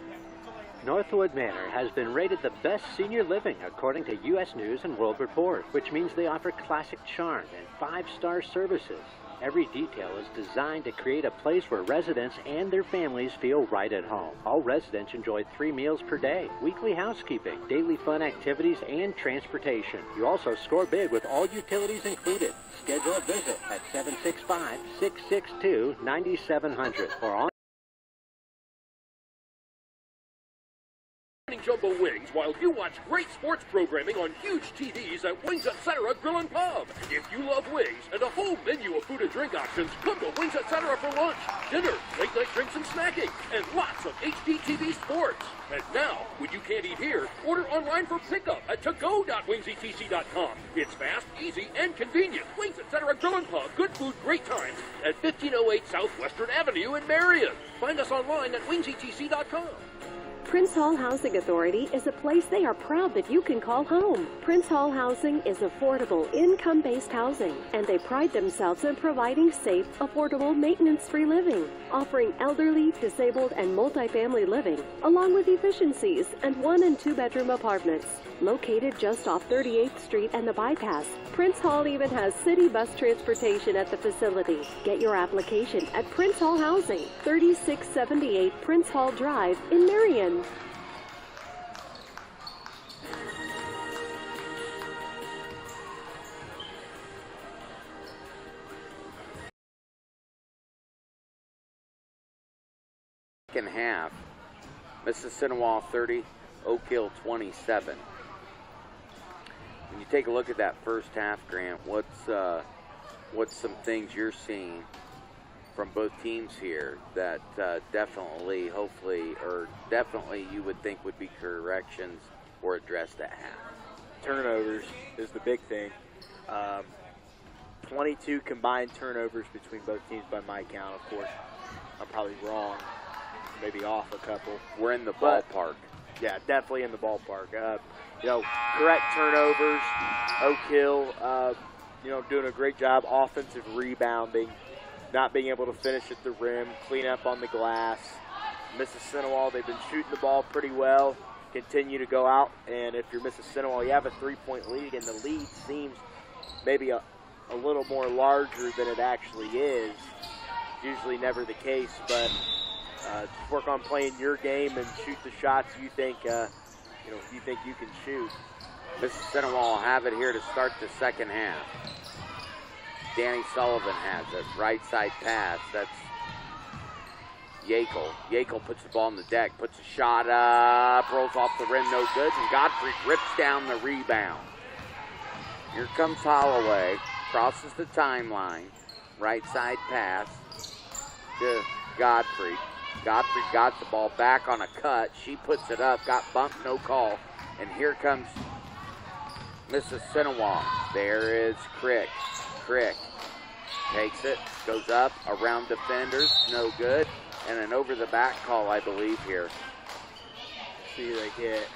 Northwood Manor has been rated the best senior living according to U.S. News and World Report, which means they offer classic charm and 5-star services. Every detail is designed to create a place where residents and their families feel right at home. All residents enjoy 3 meals per day, weekly housekeeping, daily fun activities, and transportation. You also score big with all utilities included. Schedule a visit at 765-662-9700 or on Jumbo wings while you watch great sports programming on huge TVs at Wings Etc. Grill and Pub. If you love wings and a whole menu of food and drink options, come to Wings Etc. for lunch, dinner, late night drinks and snacking, and lots of HD TV sports. And now, when you can't eat here, order online for pickup at togo.wingsetc.com. It's fast, easy, and convenient. Wings Etc. Grill and Pub. Good food, great times at 1508 Southwestern Avenue in Marion. Find us online at wingsetc.com. Prince Hall Housing Authority is a place they are proud that you can call home. Prince Hall Housing is affordable, income-based housing, and they pride themselves in providing safe, affordable, maintenance-free living, offering elderly, disabled, and multifamily living, along with efficiencies and 1- and 2-bedroom apartments. Located just off 38th Street and the bypass, Prince Hall even has city bus transportation at the facility. Get your application at Prince Hall Housing, 3678 Prince Hall Drive in Marion. Second half, Mississinewa 30, Oak Hill 27. When you take a look at that first half, Grant, what's some things you're seeing from both teams here that definitely you would think would be corrections or addressed at half? Turnovers is the big thing. 22 combined turnovers between both teams by my count. Of course, I'm probably wrong, maybe off a couple. We're in the ballpark. Yeah, definitely in the ballpark. Correct turnovers. Oak Hill, doing a great job offensive rebounding, not being able to finish at the rim, clean up on the glass. Mississinewa, they've been shooting the ball pretty well, continue to go out, and if you're Mississinewa, you have a 3-point lead, and the lead seems maybe a little more larger than it actually is. Usually never the case, but just work on playing your game and shoot the shots you think you can shoot. Mississinewa will have it here to start the second half. Danny Sullivan has it. Right side pass. That's Yakel. Yakel puts the ball on the deck, puts a shot up, rolls off the rim, no good, and Godfrey rips down the rebound. Here comes Holloway, crosses the timeline. Right side pass to Godfrey. Godfrey got the ball back on a cut. She puts it up, got bumped, no call. And here comes Mississinewa. There is Crick. Crick takes it, goes up, around defenders, no good. And an over-the-back call, I believe, here. See, they get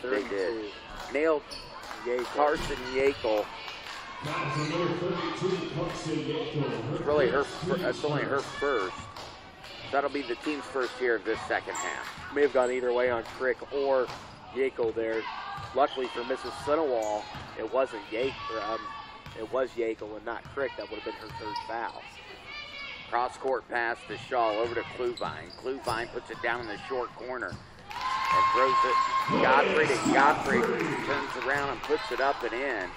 32. They did. Nailed Carson Yakel. It's really that's only her first. That'll be the team's first here of this second half. May have gone either way on Crick or Yakel there. Luckily for Mississinewa, it wasn't Yakel. It was Yakel and not Crick. That would have been her third foul. Cross-court pass to Shaw over to Kluvine. Kluvine puts it down in the short corner and throws it. Godfrey turns around and puts it up and in.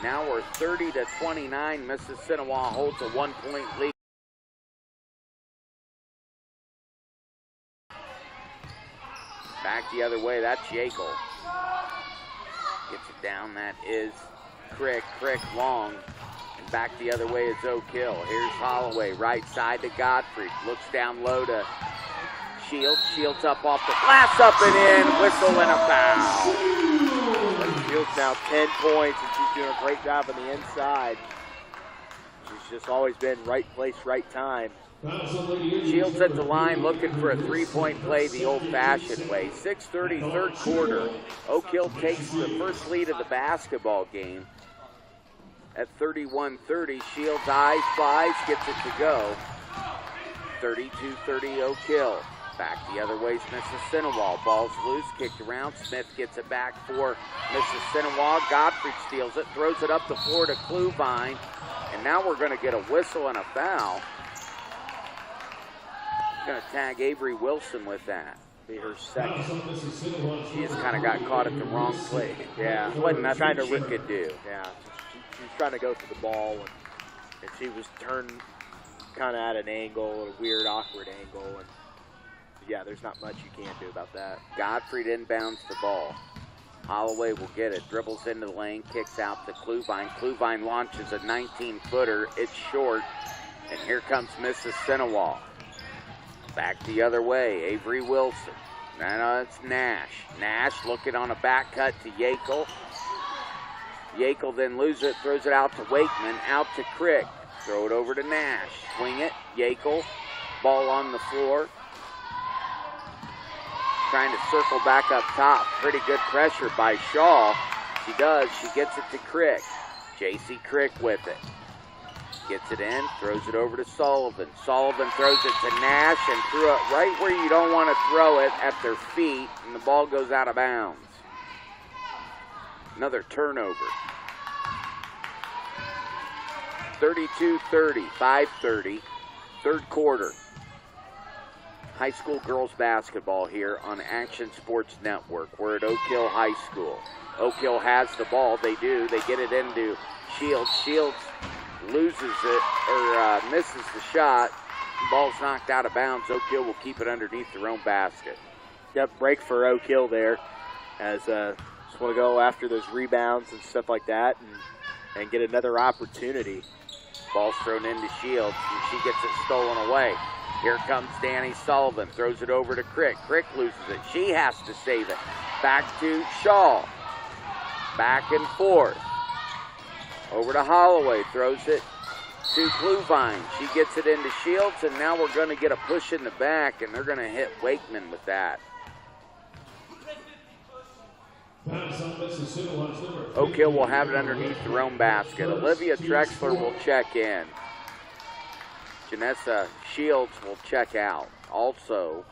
Now we're 30-29. Mississinewa holds a 1-point lead. Back the other way, that's Yakel. Gets it down, that is Crick. Crick long. And Back the other way is Oak Hill. Here's Holloway, right side to Godfrey. Looks down low to Shields. Shields up off the glass, up and in. Whistle and a foul. Shields now 10 points, and she's doing a great job on the inside. She's just always been right place, right time. Shields at the line looking for a three-point play the old-fashioned way. 6:30 third quarter. Oak Hill takes the first lead of the basketball game at 31-30. Shields eyes, flies, gets it to go. 32-30 Oak Hill. Back the other way is Mississinewa. Ball's loose, kicked around. Smith gets it back for Mississinewa. Godfrey steals it, throws it up the floor to Kluvine. And now we're going to get a whistle and a foul. Going to tag Avery Wilson with that. Be her second. She just kind of got caught at the wrong place. Yeah. Wasn't nothing she could do. Yeah. She was trying to go for the ball, and she was turned kind of at an angle, a weird, awkward angle. And yeah, there's not much you can do about that. Godfrey inbounds the ball. Holloway will get it. Dribbles into the lane, kicks out to Kluvine. Kluvine launches a 19-footer. It's short. And here comes Mississinewa. Back the other way, Avery Wilson. Now it's Nash. Nash looking on a back cut to Yakel. Yakel then loses it, throws it out to Wakeman, out to Crick. Throw it over to Nash. Swing it, Yakel. Ball on the floor. Trying to circle back up top. Pretty good pressure by Shaw. She does. She gets it to Crick. J.C. Crick with it. Gets it in, throws it over to Sullivan. Sullivan throws it to Nash and threw it right where you don't want to throw it, at their feet, and the ball goes out of bounds. Another turnover. 32-30, 5:30, third quarter. High school girls basketball here on Action Sports Network. We're at Oak Hill High School. Oak Hill has the ball. They do. They get it into Shields. Shields loses it or misses the shot. Ball's knocked out of bounds. Oak Hill will keep it underneath their own basket. Yep, break for Oak Hill there. As just want to go after those rebounds and stuff like that and get another opportunity. Ball's thrown into Shields, and she gets it stolen away. Here comes Danny Sullivan. Throws it over to Crick. Crick loses it. She has to save it. Back to Shaw. Back and forth. Over to Holloway, throws it to Kluvine. She gets it into Shields, and now we're going to get a push in the back, and they're going to hit Wakeman with that. Oak Hill will have it underneath their own basket. Olivia Trexler will check in. Janessa Shields will check out. Also,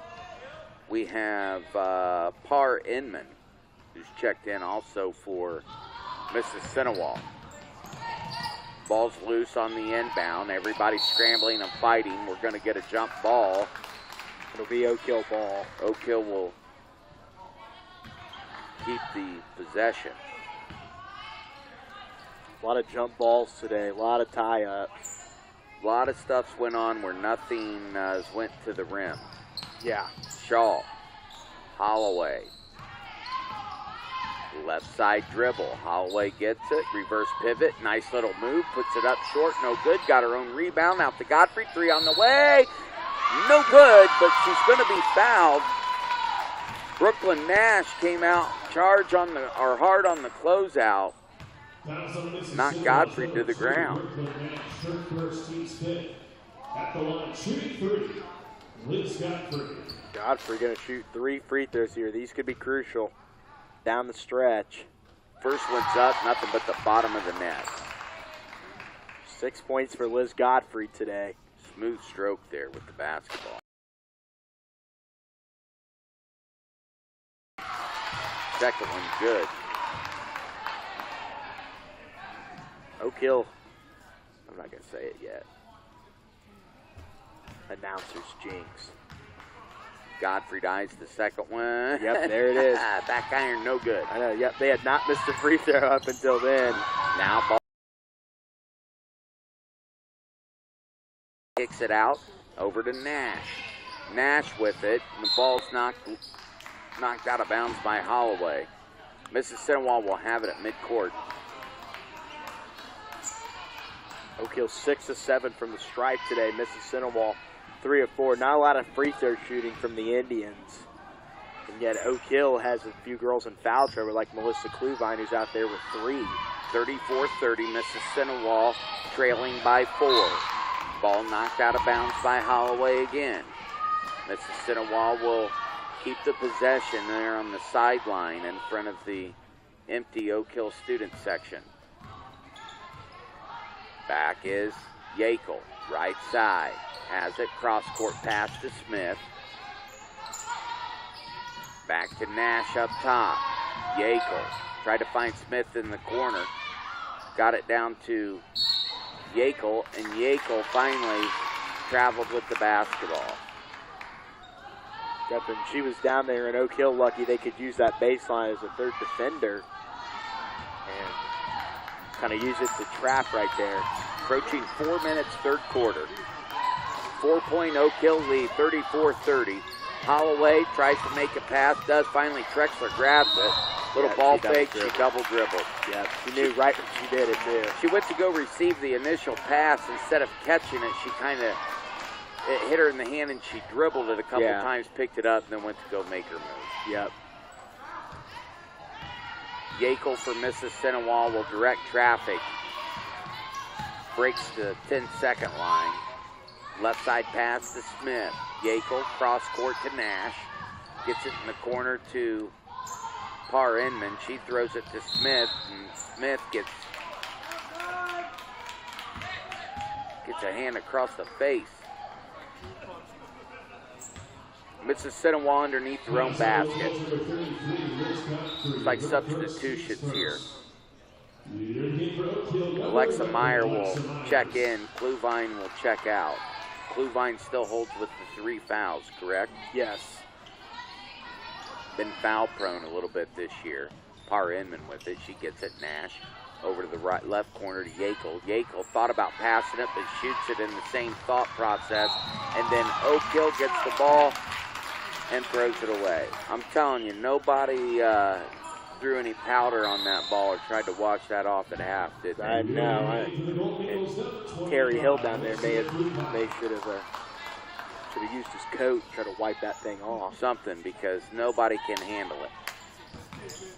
we have Par Inman, who's checked in also for Mississinewa. Ball's loose on the inbound. Everybody's scrambling and fighting. We're going to get a jump ball. It'll be Oak Hill ball. Oak Hill will keep the possession. A lot of jump balls today. A lot of tie-ups. A lot of stuff's went on where nothing went to the rim. Yeah. Shaw. Holloway. Left side dribble. Holloway gets it. Reverse pivot. Nice little move. Puts it up short. No good. Got her own rebound. Out to Godfrey. Three on the way. No good, but she's going to be fouled. Brooklyn Nash came out hard on the closeout. Knocked Godfrey to the ground. At the line, shooting three, Liz Godfrey. Godfrey going to shoot 3 free throws here. These could be crucial down the stretch. First one's up, nothing but the bottom of the net. 6 points for Liz Godfrey today. Smooth stroke there with the basketball. Second one good. Oak Hill, I'm not going to say it yet. Announcer's jinx. Godfrey dies the second one. Yep, there it is. Back iron, no good. I know, yep, they had not missed a free throw up until then. Now ball kicks it out over to Nash. Nash with it, and the ball's knocked out of bounds by Holloway. Mississinewa will have it at midcourt. Oak Hill 6 of 7 from the stripe today. Mississinewa 3 of 4. Not a lot of free throw shooting from the Indians. And yet Oak Hill has a few girls in foul trouble, like Melissa Kluvine, who's out there with 3. 34-30, Mississinewa trailing by 4. Ball knocked out of bounds by Holloway again. Mississinewa will keep the possession there on the sideline in front of the empty Oak Hill student section. Back is Yackel, right side. Has it, cross-court pass to Smith. Back to Nash up top. Yackel tried to find Smith in the corner. Got it down to Yackel, and Yackel finally traveled with the basketball. Yep, and she was down there in Oak Hill, lucky they could use that baseline as a third defender. And kind of use it to trap right there. Approaching 4 minutes, third quarter. 4-point Oak Hill lead, 34-30. Holloway tries to make a pass, does finally. Trexler grabs it. Little ball fake, she double dribbled. Yeah, she knew right when she did it too. She went to go receive the initial pass. Instead of catching it, she kind of, it hit her in the hand and she dribbled it a couple times, picked it up, and then went to go make her move. Yep. Yackel for Mississinewa will direct traffic. Breaks the 10-second line. Left side pass to Smith. Yackel, cross court to Nash. Gets it in the corner to Parr Inman. She throws it to Smith, and Smith gets a hand across the face. Mississinewa underneath their own basket. It's like substitutions here. Alexa Meyer will check in. Kluvine will check out. Kluvine still holds with the 3 fouls, correct? Yes. Been foul prone a little bit this year. Parr Inman with it. She gets it. Nash over to the right, left corner to Yackel. Yackel thought about passing it, but shoots it in the same thought process. And then Oak Hill gets the ball and throws it away. I'm telling you, nobody threw any powder on that ball or tried to wash that off at half, did they? I know. Terry Hill down there should have used his coat and try to wipe that thing off. Something, because nobody can handle it.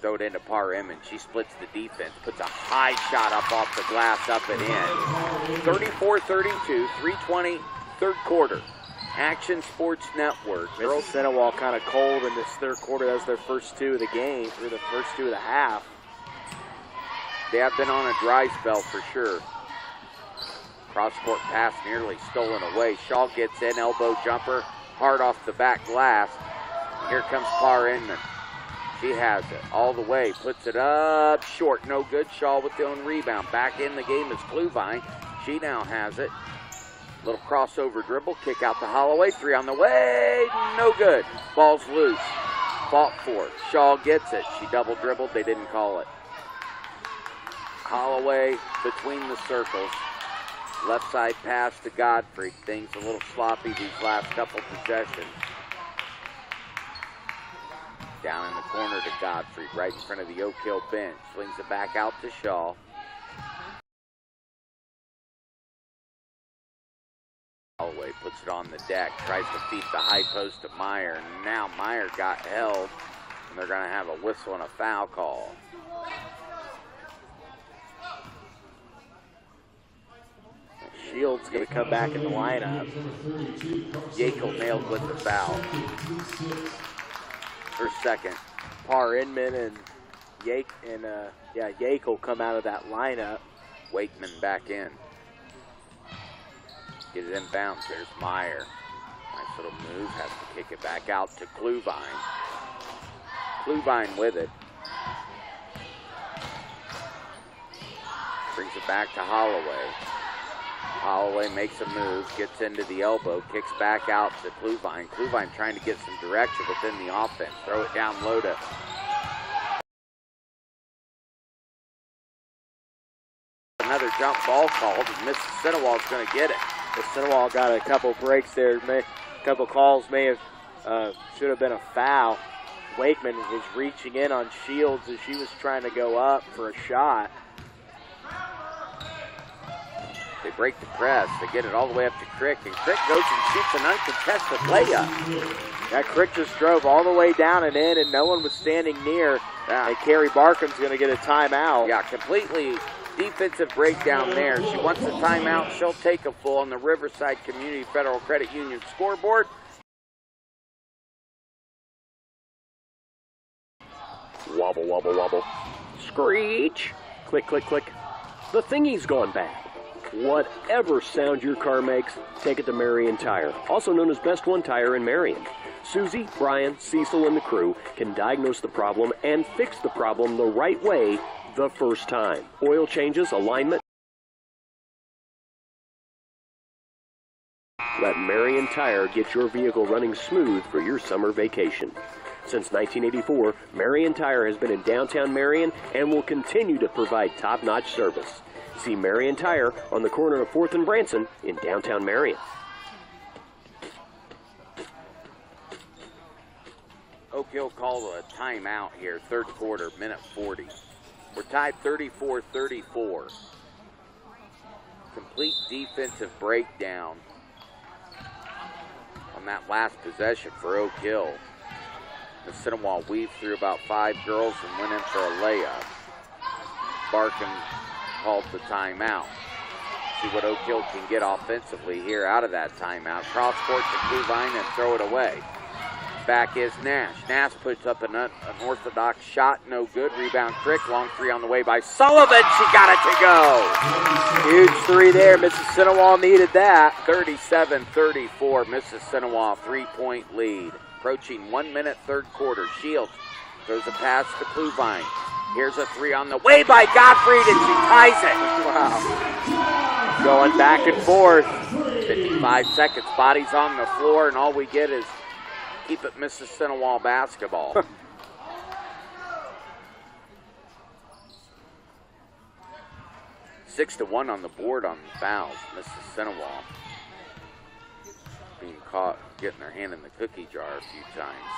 Throw it into Parr Inman. She splits the defense, puts a high shot up off the glass, up and in. 34-32, 3:20, third quarter. Action Sports Network. Mississinewa kind of cold in this third quarter. That was their first 2 of the game, or the first 2 of the half. They have been on a dry spell for sure. Cross-court pass nearly stolen away. Shaw gets in, elbow jumper, hard off the back glass. Here comes Parr Inman. She has it all the way, puts it up short, no good. Shaw with the own rebound. Back in the game is Kluvine. She now has it. Little crossover dribble, kick out to Holloway. 3 on the way, no good. Ball's loose. Fought for it. Shaw gets it. She double dribbled, they didn't call it. Holloway between the circles. Left side pass to Godfrey. Things a little sloppy these last couple possessions. Down in the corner to Godfrey, right in front of the Oak Hill bench. Swings it back out to Shaw. Holloway puts it on the deck, tries to feed the high post to Meyer. And now Meyer got held, and they're going to have a whistle and a foul call. Shields going to come back in the lineup. Yackel nailed with the foul. Her second. Parr Inman and Yackel come out of that lineup. Wakeman back in. Get it in bounds. There's Meyer. Nice little move. Has to kick it back out to Kluvine. Kluvine with it. Brings it back to Holloway. Holloway makes a move, gets into the elbow, kicks back out to Kluvine. Kluvine trying to get some direction within the offense. Throw it down low to another jump ball called, and Mississinewa's going to get it. Mississinewa got a couple breaks there, a couple calls should have been a foul. Wakeman was reaching in on Shields as she was trying to go up for a shot. They break the press. They get it all the way up to Crick, and Crick goes and shoots an uncontested layup. Yeah, Crick just drove all the way down and in, and no one was standing near. And Carrie Barkham's going to get a timeout. Yeah, completely defensive breakdown there. She wants a timeout. She'll take a full on the Riverside Community Federal Credit Union scoreboard. Wobble, wobble, wobble. Screech. Click, click, click. The thingy's gone bad. Whatever sound your car makes, take it to Marion Tire, also known as Best One Tire in Marion. Susie, Brian, Cecil, and the crew can diagnose the problem and fix the problem the right way the first time. Oil changes, alignment. Let Marion Tire get your vehicle running smooth for your summer vacation. Since 1984, Marion Tire has been in downtown Marion and will continue to provide top-notch service. See Marion Tire on the corner of 4th and Branson in downtown Marion. Oak Hill called a timeout here, third quarter, minute 40. We're tied 34-34. Complete defensive breakdown on that last possession for Oak Hill. Mississinewa weaved through about 5 girls and went in for a layup. Barkin called the timeout. See what Oak Hill can get offensively here out of that timeout. Cross court to Kluvine and throw it away. Back is Nash. Nash puts up an unorthodox shot, no good. Rebound Crick, long three on the way by Sullivan. She got it to go. Huge three there. Mississinewa needed that. 37-34, Mississinewa 3-point lead. Approaching 1 minute, third quarter. Shields throws a pass to Kluvine. Here's a three on the way by Gottfried, and she ties it. Wow. Going back and forth. 55 seconds, bodies on the floor, and all we get is keep it Mississinewa basketball. Six to 1 on the board on the fouls. Mississinewa being caught getting their hand in the cookie jar a few times.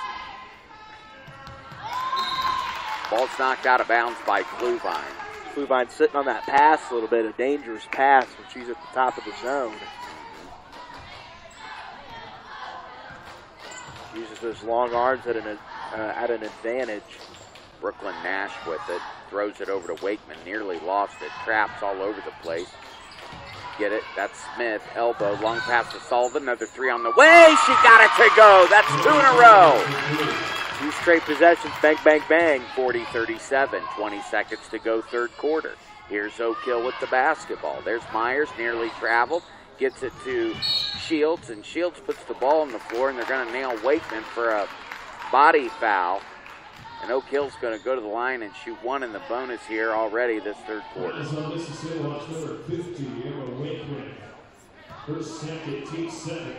Ball's knocked out of bounds by Kluvine. Kluvine sitting on that pass a little bit, a dangerous pass when she's at the top of the zone. Uses those long arms at an advantage. Brooklyn Nash with it. Throws it over to Wakeman. Nearly lost it. Traps all over the place. Get it. That's Smith. Elbow. Long pass to Sullivan. Another three on the way. She got it to go. That's 2 in a row. 2 straight possessions. Bang, bang, bang. 40-37. 20 seconds to go third quarter. Here's Oak Hill with the basketball. There's Myers. Nearly traveled. Gets it to Shields, and Shields puts the ball on the floor, and they're going to nail Wakeman for a body foul. And Oak Hill's going to go to the line and shoot one in the bonus here already this third quarter. That is on Mississinewa's number 50, Emma Wakeman. Her second, team second.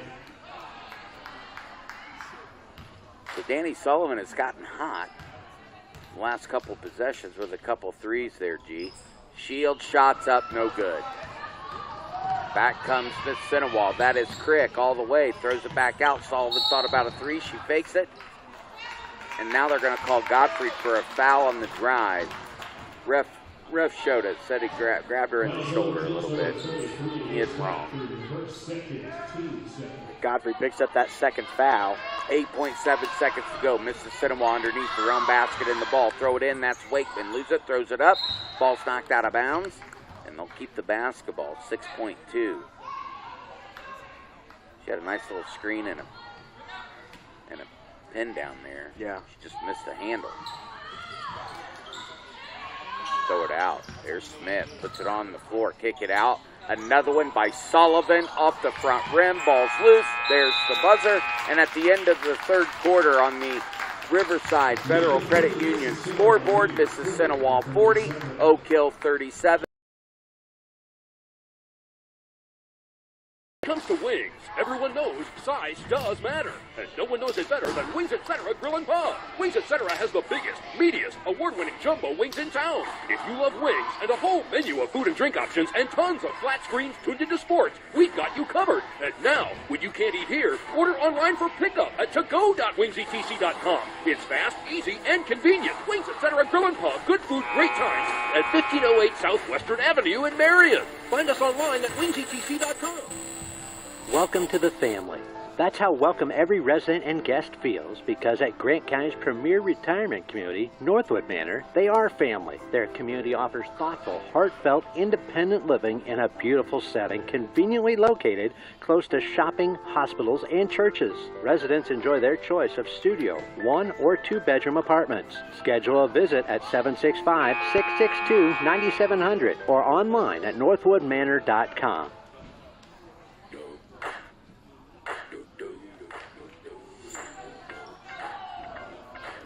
So Danny Sullivan has gotten hot the last couple possessions with a couple threes there, G. Shields shots up, no good. Back comes Mississinewa. That is Crick all the way. Throws it back out. Sullivan thought about a three. She fakes it. And now they're going to call Gottfried for a foul on the drive. Ref showed it. Said he grabbed her in the shoulder a little bit. He is wrong. Gottfried picks up that second foul. 8.7 seconds to go. Mississinewa underneath their own basket in the ball. Throw it in. That's Wakeman. Lose it. Throws it up. Ball's knocked out of bounds. And they'll keep the basketball, 6.2. She had a nice little screen and a pin down there. Yeah. She just missed the handle. Throw it out. There's Smith. Puts it on the floor. Kick it out. Another one by Sullivan off the front rim. Ball's loose. There's the buzzer. And at the end of the third quarter on the Riverside Federal Credit Union scoreboard, Mississinewa 40, Oak Hill 37. Comes comes to wings, everyone knows size does matter. And no one knows it better than Wings Etc. Grill and Pub. Wings Etc. has the biggest, meatiest, award-winning jumbo wings in town. If you love wings and a whole menu of food and drink options and tons of flat screens tuned into sports, we've got you covered. And now, when you can't eat here, order online for pickup at togo.wingsetc.com. It's fast, easy, and convenient. Wings Etc. Grill and Pub. Good food, great times at 1508 Southwestern Avenue in Marion. Find us online at wingsetc.com. Welcome to the family. That's how welcome every resident and guest feels, because at Grant County's premier retirement community, Northwood Manor, they are family. Their community offers thoughtful, heartfelt, independent living in a beautiful setting, conveniently located close to shopping, hospitals, and churches. Residents enjoy their choice of studio, 1 or 2 bedroom apartments. Schedule a visit at 765-662-9700 or online at northwoodmanor.com.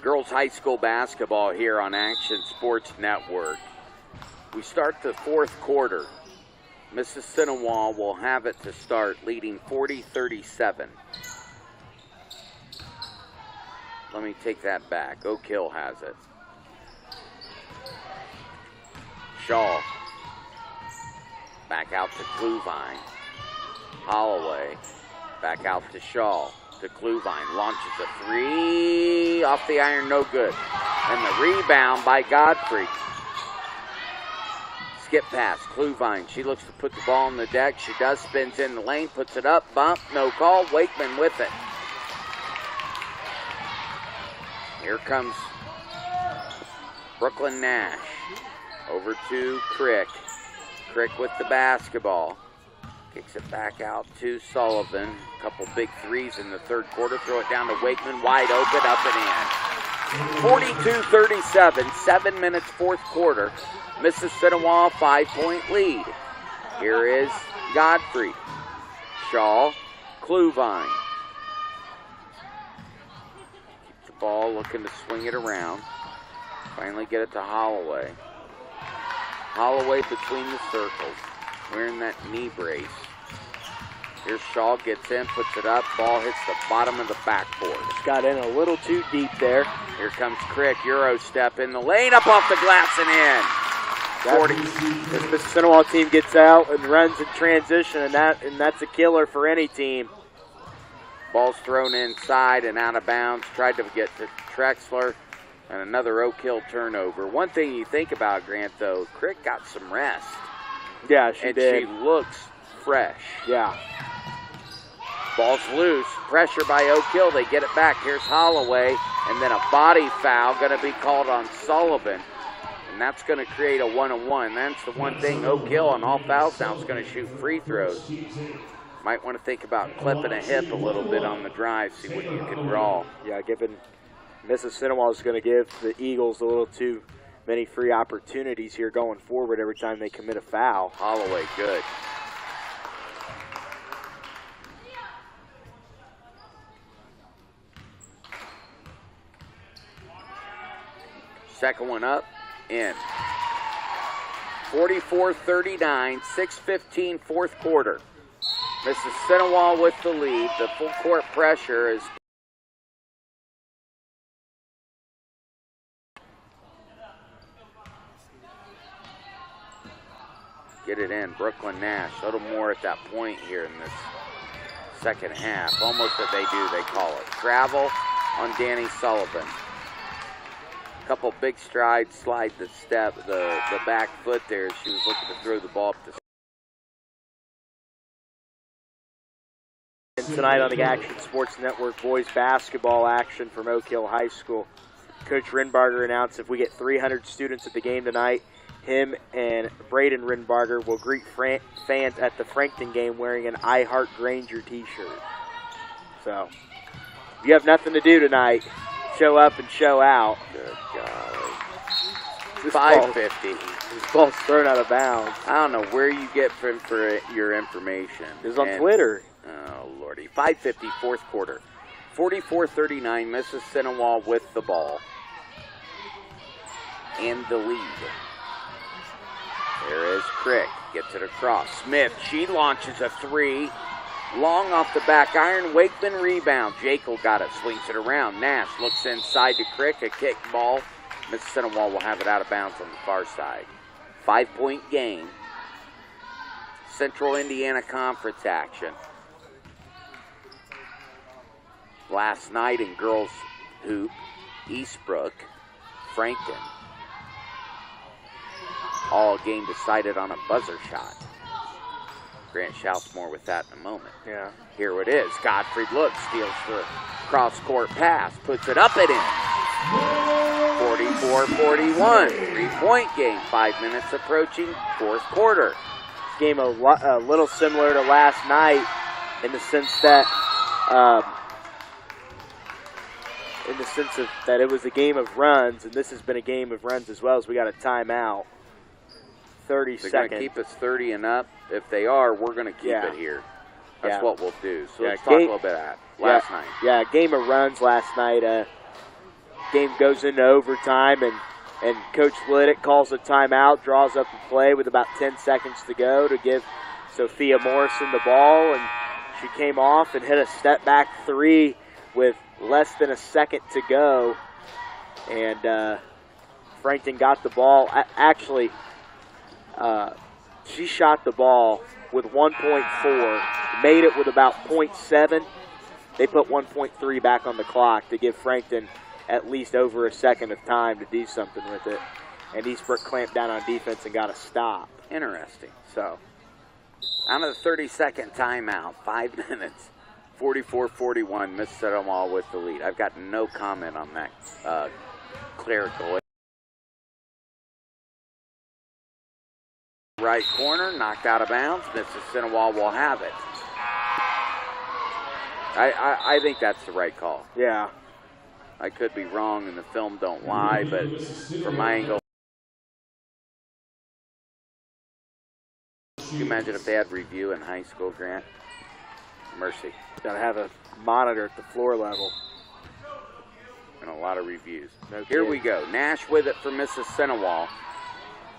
Girls high school basketball here on Action Sports Network. We start the fourth quarter. Mississinewa will have it to start, leading 40-37. Let me take that back. Oak Hill has it. Shaw. Back out to Kluvine. Holloway. Back out to Shaw. To Kluvine, launches a 3, off the iron, no good. And the rebound by Godfrey. Skip pass, Kluvine, she looks to put the ball on the deck. She does, spins in the lane, puts it up, bump, no call. Wakeman with it. Here comes Brooklyn Nash. Over to Crick. Crick with the basketball. Kicks it back out to Sullivan. A couple big threes in the third quarter. Throw it down to Wakeman. Wide open, up and in. 42-37. 7 minutes, fourth quarter. Mississinewa 5-point lead. Here is Godfrey. Shaw. Kluvine. Keep the ball, looking to swing it around. Finally get it to Holloway. Holloway between the circles. Wearing that knee brace. Here's Shaw, gets in, puts it up. Ball hits the bottom of the backboard. Just got in a little too deep there. Here comes Crick, Euro step in the lane, up off the glass and in. 40. This Mississinewa team gets out and runs in transition, and that's a killer for any team. Ball's thrown inside and out of bounds. Tried to get to Trexler, and another Oak Hill turnover. One thing you think about, Grant, though, Crick got some rest. Yeah, she did. And she looks fresh. Yeah. Ball's loose. Pressure by Oak Hill. They get it back. Here's Holloway. And then a body foul going to be called on Sullivan. And that's going to create a 1-on-1. That's the one thing Oak Hill on all fouls now is going to shoot free throws. Might want to think about clipping a hip a little bit on the drive, see what you can draw. Yeah, given Mississinewa is going to give the Eagles a little too many free opportunities here going forward every time they commit a foul. Holloway, good. Second one up, in. 44-39, 6:15 fourth quarter. Mississinewa with the lead. The full court pressure is get it in. Brooklyn Nash. A little more at that point here in this second half. Almost what they do, they call it. Travel on Danny Sullivan. Couple big strides, slide the step, the back foot there. She was looking to throw the ball up the. And tonight on the Action Sports Network, boys basketball action from Oak Hill High School. Coach Rinbarger announced if we get 300 students at the game tonight, him and Braden Rinbarger will greet fans at the Frankton game wearing an I Heart Granger t-shirt. So, if you have nothing to do tonight, show up and show out. Good golly. 550. This ball's thrown out of bounds. I don't know where you get for your information. It was on Twitter. Oh, Lordy. 5:50, fourth quarter. 44-39, Mississinewa with the ball. And the lead. There is Crick. Gets it across. Smith, she launches a three. Long off the back iron. Wakeman rebound. Jekyll got it. Swings it around. Nash looks inside to Crick. A kick ball. Mississinewa will have it out of bounds on the far side. 5-point game. Central Indiana Conference action. Last night in girls hoop, Eastbrook, Frankton. All game decided on a buzzer shot. Grant Shoutmore with that in a moment. Yeah. Here it is. Gottfried looks, steals the cross-court pass, puts it up and in. 44-41, 3-point game. 5 minutes approaching, fourth quarter. Game a little similar to last night in the sense that it was a game of runs, and this has been a game of runs as well. As we got a timeout. 30 They're seconds. going to keep us 30 and up. If they are, we're going to keep it here. That's what we'll do. So let's talk a little bit of that. Last night. Yeah, game of runs last night. Game goes into overtime, and Coach Liddick calls a timeout, draws up a play with about 10 seconds to go to give Sophia Morrison the ball, and she came off and hit a step-back three with less than a second to go, and Frankton got the ball. Actually, she shot the ball with 1.4, made it with about 0.7. They put 1.3 back on the clock to give Frankton at least over a second of time to do something with it. And Eastbrook clamped down on defense and got a stop. Interesting. So, out of the 30-second timeout, 5 minutes, 44-41, Mississinewa with the lead. I've got no comment on that clerical. Right corner, knocked out of bounds. Mississinewa will have it. I think that's the right call. Yeah. I could be wrong, and the film don't lie, but from my angle. Can you imagine if they had review in high school, Grant? Mercy. Got to have a monitor at the floor level. And a lot of reviews. No Here kidding. we go. Nash with it for Mississinewa.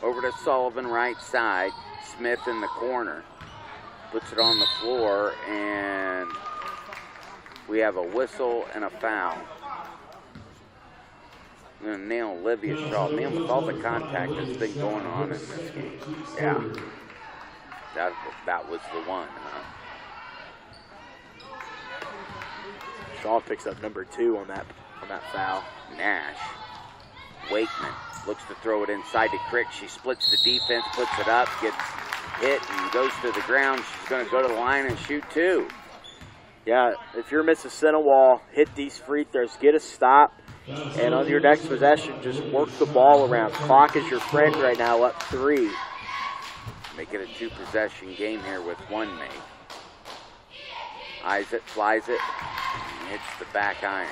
Over to Sullivan, right side. Smith in the corner. Puts it on the floor, and we have a whistle and a foul. I'm going to nail Olivia Shaw. Man, with all the contact that's been going on in this game. Yeah. That was the one, huh? Shaw picks up number 2 on that foul. Nash. Wakeman looks to throw it inside to Crick. She splits the defense, puts it up, gets hit, and goes to the ground. She's going to go to the line and shoot 2. Yeah, if you're Mississinewa, hit these free throws, get a stop, and on your next possession, just work the ball around. Clock is your friend right now, up 3. Make it a 2-possession game here with 1 made. Eyes it, flies it, and hits the back iron.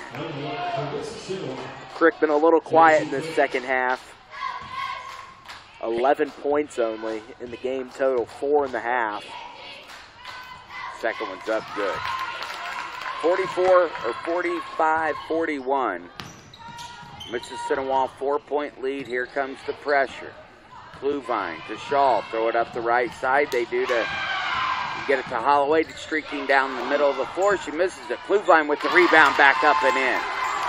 Crick been a little quiet in this second half. 11 points only in the game total, 4.5. Second one's up good. 45-41. Mississinewa 4-point lead. Here comes the pressure. Kluvine to Shaw. Throw it up the right side. They do to get it to Holloway. Streaking down the middle of the floor. She misses it. Kluvine with the rebound back up and in.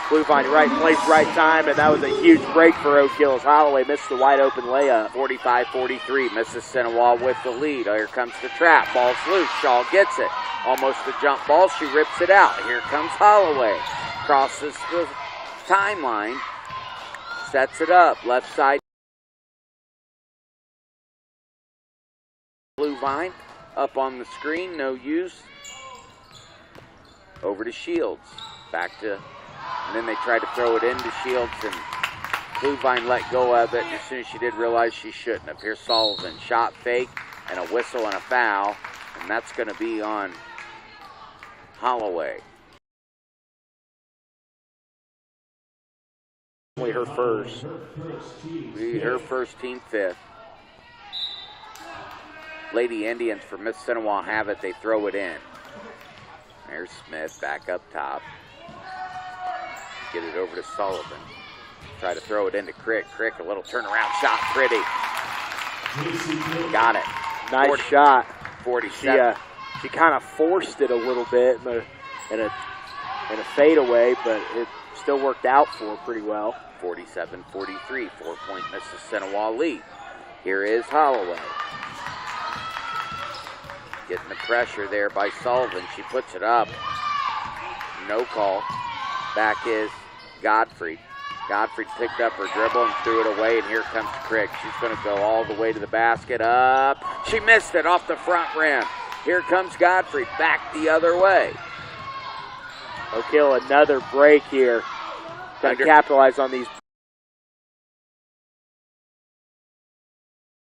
Kluvine right place, right time, and that was a huge break for Oak Hills. Holloway missed the wide open layup. 45-43. Mississinewa with the lead. Here comes the trap. Ball's loose. Shaw gets it. Almost a jump ball. She rips it out. Here comes Holloway. Crosses the timeline. Sets it up. Left side. Kluvine up on the screen. No use. Over to Shields. Back to... And then they tried to throw it into Shields, and Kluvine let go of it. And as soon as she did realize she shouldn't have. Here's Sullivan. Shot fake and a whistle and a foul. And that's going to be on Holloway. Only her first. Her first, team 5th. Lady Indians for Mississinewa have it. They throw it in. There's Smith back up top. Get it over to Sullivan. Try to throw it into Crick. Crick, a little turnaround shot. Pretty. Got it. Nice shot. 47. She kind of forced it a little bit in a fadeaway, but it still worked out for her pretty well. 47-43, 4-point Mississinewa lead. Here is Holloway. Getting the pressure there by Sullivan. She puts it up. No call. Back is Godfrey. Godfrey picked up her dribble and threw it away, and here comes Crick. She's going to go all the way to the basket. Up. She missed it off the front rim. Here comes Godfrey back the other way. Oak Hill, another break here. Got to capitalize on these.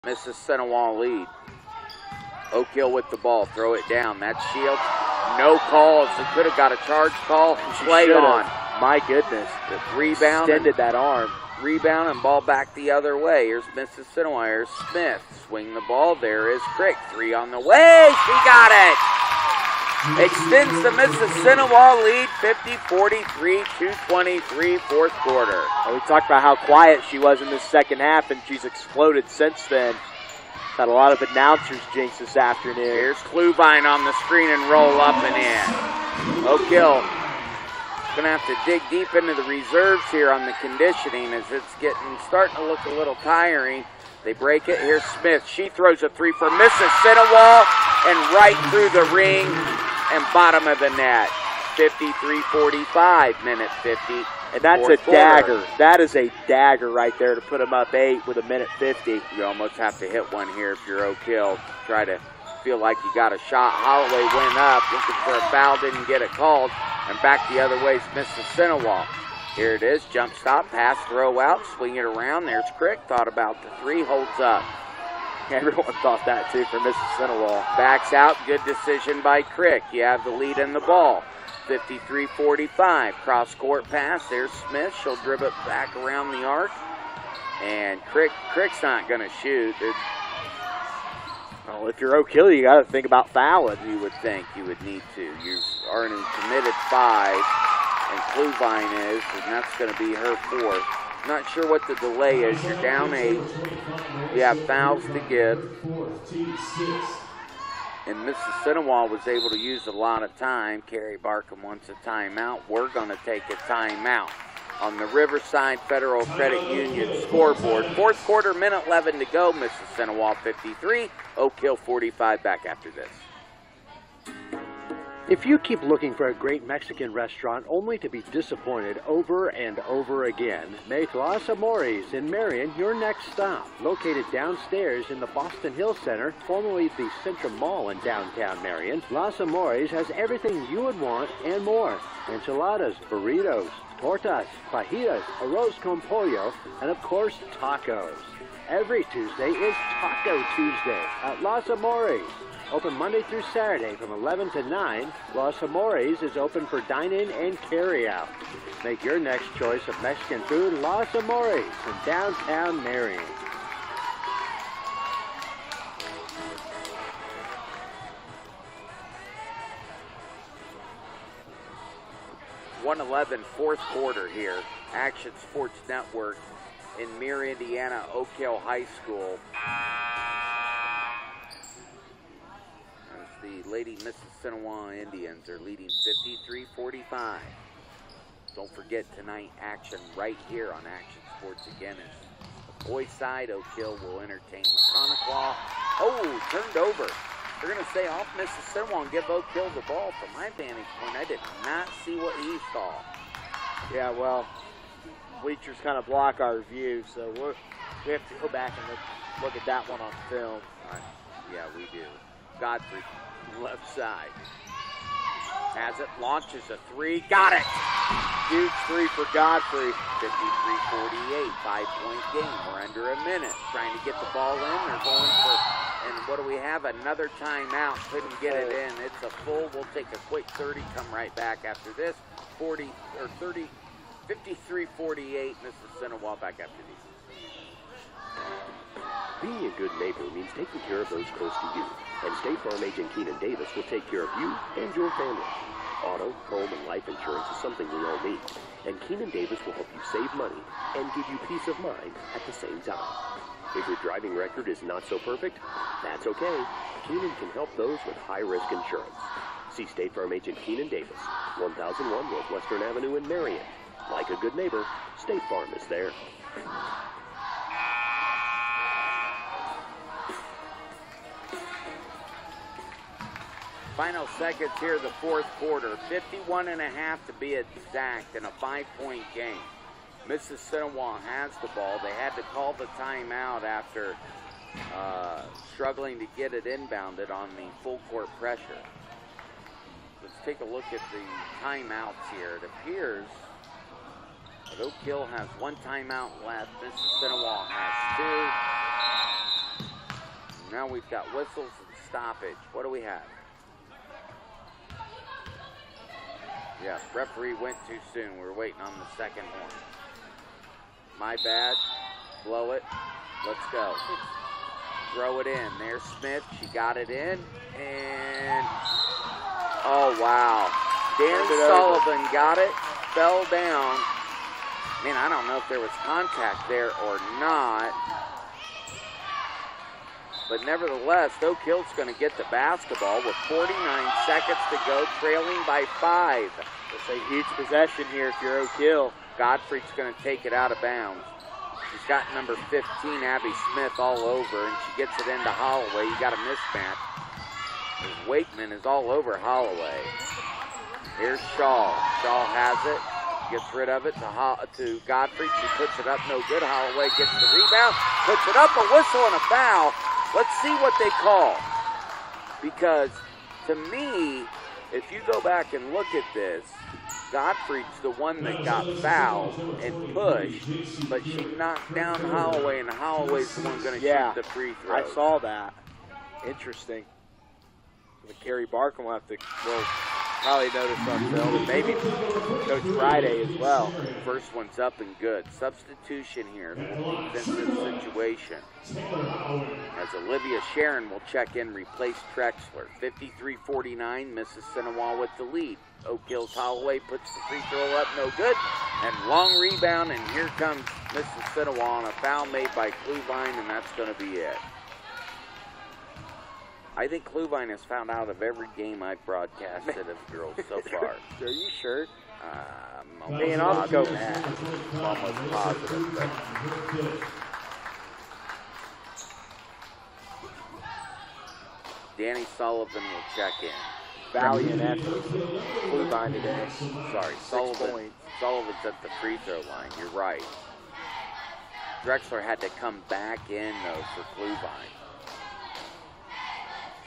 Mississinewa lead. Oak Hill with the ball. Throw it down. That's Shields. No calls. They could have got a charge call. Play on. My goodness. The rebound. Extended that arm. Rebound and ball back the other way. Here's Mississinewa. Here's Smith. Swing the ball. There is Crick. 3 on the way. She got it. Extends the Mississinewa lead 50-43, 2:23, fourth quarter. We talked about how quiet she was in the second half, and she's exploded since then. Had a lot of announcers jinx this afternoon. Here's Kluvine on the screen and roll up and in. Oak Hill going to have to dig deep into the reserves here on the conditioning as it's starting to look a little tiring. They break it. Here's Smith. She throws a 3 for Mississinewa and right through the ring and bottom of the net. 53-45, minute 50. And that's a dagger. That is a dagger right there to put them up 8 with a minute 50. You almost have to hit one here if you're Oak Hill. Try to feel like you got a shot. Holloway went up, looking for a foul, didn't get it called. And back the other way is Mississinewa. Here it is, jump stop, pass, throw out, swing it around. There's Crick, thought about the 3, holds up. Everyone thought that too for Mississinewa. Backs out, good decision by Crick. You have the lead in the ball. 53-45, cross-court pass. There's Smith, she'll dribble it back around the arc. And Crick's not going to shoot. Well, if you're Oak Hill, you got to think about fouling. You would think you would need to. You've already committed 5, and Kluvine is, and that's going to be her 4th. Not sure what the delay is. You're down 8. You have fouls to give. And Mississinewa was able to use a lot of time. Carrie Barkham wants a timeout. We're going to take a timeout on the Riverside Federal Credit Union scoreboard. Fourth quarter, minute 11 to go. Mississinewa 53, Oak Hill 45. Back after this. If you keep looking for a great Mexican restaurant only to be disappointed over and over again, make Los Amores in Marion your next stop. Located downstairs in the Boston Hill Center, formerly the Centrum Mall in downtown Marion, Los Amores has everything you would want and more. Enchiladas, burritos, tortas, fajitas, arroz con pollo, and of course, tacos. Every Tuesday is Taco Tuesday at Los Amores. Open Monday through Saturday from 11 to 9, Los Amores is open for dine-in and carry-out. Make your next choice of Mexican food Los Amores in downtown Marion. 1:11, fourth quarter here. Action Sports Network in Mere, Indiana, Oak Hill High School. The Lady Mississinewa Indians are leading 53-45. Don't forget tonight, action right here on Action Sports again. As the boys side, Oak Hill will entertain McConaughey. Oh, turned over. They're going to say off Mississinewa and give Oak Hill the ball. From my vantage point, I did not see what he saw. Yeah, well, bleachers kind of block our view, so we have to go back and look at that one on film. Yeah, we do. Godfrey, left side. Has it, launches a 3, got it! Huge 3 for Godfrey. 53-48, 5-point game. We're under a minute. Trying to get the ball in. They're going for, and what do we have? Another timeout. Couldn't get it in. It's a full. We'll take a quick 30. Come right back after this. 53-48, Mississinewa back after these. Being a good neighbor means taking care of those close to you. And State Farm agent Keenan Davis will take care of you and your family. Auto, home, and life insurance is something we all need, and Keenan Davis will help you save money and give you peace of mind at the same time. If your driving record is not so perfect, that's okay. Keenan can help those with high-risk insurance. See State Farm agent Keenan Davis, 1001 Northwestern Avenue in Marion. Like a good neighbor, State Farm is there. Final seconds here of the fourth quarter. 51.5 to be exact in a 5-point game. Mississinewa has the ball. They had to call the timeout after struggling to get it inbounded on the full court pressure. Let's take a look at the timeouts here. It appears that Oak Hill has one timeout left. Mississinewa has two. Now we've got whistles and stoppage. What do we have? Yeah, referee went too soon. We're waiting on the second horn. My bad. Blow it. Let's go. Throw it in. There's Smith. She got it in. And, oh, wow. Danny Sullivan got it. Fell down. Man, I don't know if there was contact there or not. But nevertheless, Oak Hill's going to get the basketball with 49 seconds to go, trailing by 5. It's a huge possession here if you're Oak Hill. Godfrey's going to take it out of bounds. She's got number 15, Abby Smith, all over, and she gets it into Holloway. You got a mismatch. Wakeman is all over Holloway. Here's Shaw. Shaw has it. Gets rid of it to Godfrey. She puts it up, no good. Holloway gets the rebound, puts it up, a whistle and a foul. Let's see what they call. Because to me, if you go back and look at this, Godfrey's the one that got fouled and pushed, but she knocked down Holloway, and Holloway's the one going to shoot the free throw. I saw that. Interesting. Kerry Barkham will have to probably notice on film, and maybe Coach Friday as well. First one's up and good. Substitution here for the defensive situation. As Olivia Sharon will check in, replace Trexler. 53-49, Mississinewa with the lead. Oak Hill's Holloway puts the free throw up, no good. And long rebound, and here comes Mississinewa on a foul made by Kluvine, and that's going to be it. I think Kluvine has found out of every game I've broadcasted of girls so far. Are you sure? Man, I'll go mad. I'm almost positive. But Danny Sullivan will check in. Valiant effort. Kluvine today. Sorry, Sullivan's at the free throw line. You're right. Drexler had to come back in, though, for Kluvine.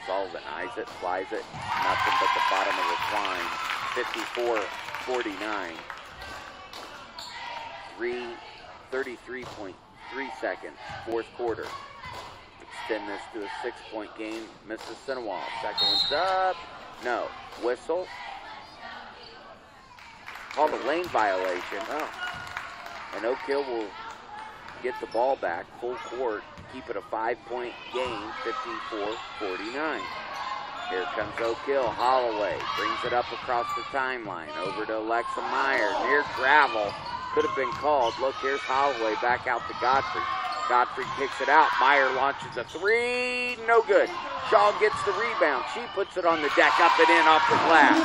Sullivan eyes it, flies it, nothing but the bottom of the line. 54-49. 33.3 seconds, fourth quarter. Extend this to a 6-point game. Mississinewa, second one's up. No, whistle. Called a lane violation. Oh. And Oak Hill will get the ball back, full court. Keep it a 5-point game, 54-49. Here comes Oak Hill. Holloway brings it up across the timeline. Over to Alexa Meyer. Near travel. Could have been called. Look, here's Holloway back out to Godfrey. Godfrey kicks it out. Meyer launches a three. No good. Shaw gets the rebound. She puts it on the deck, up and in off the glass.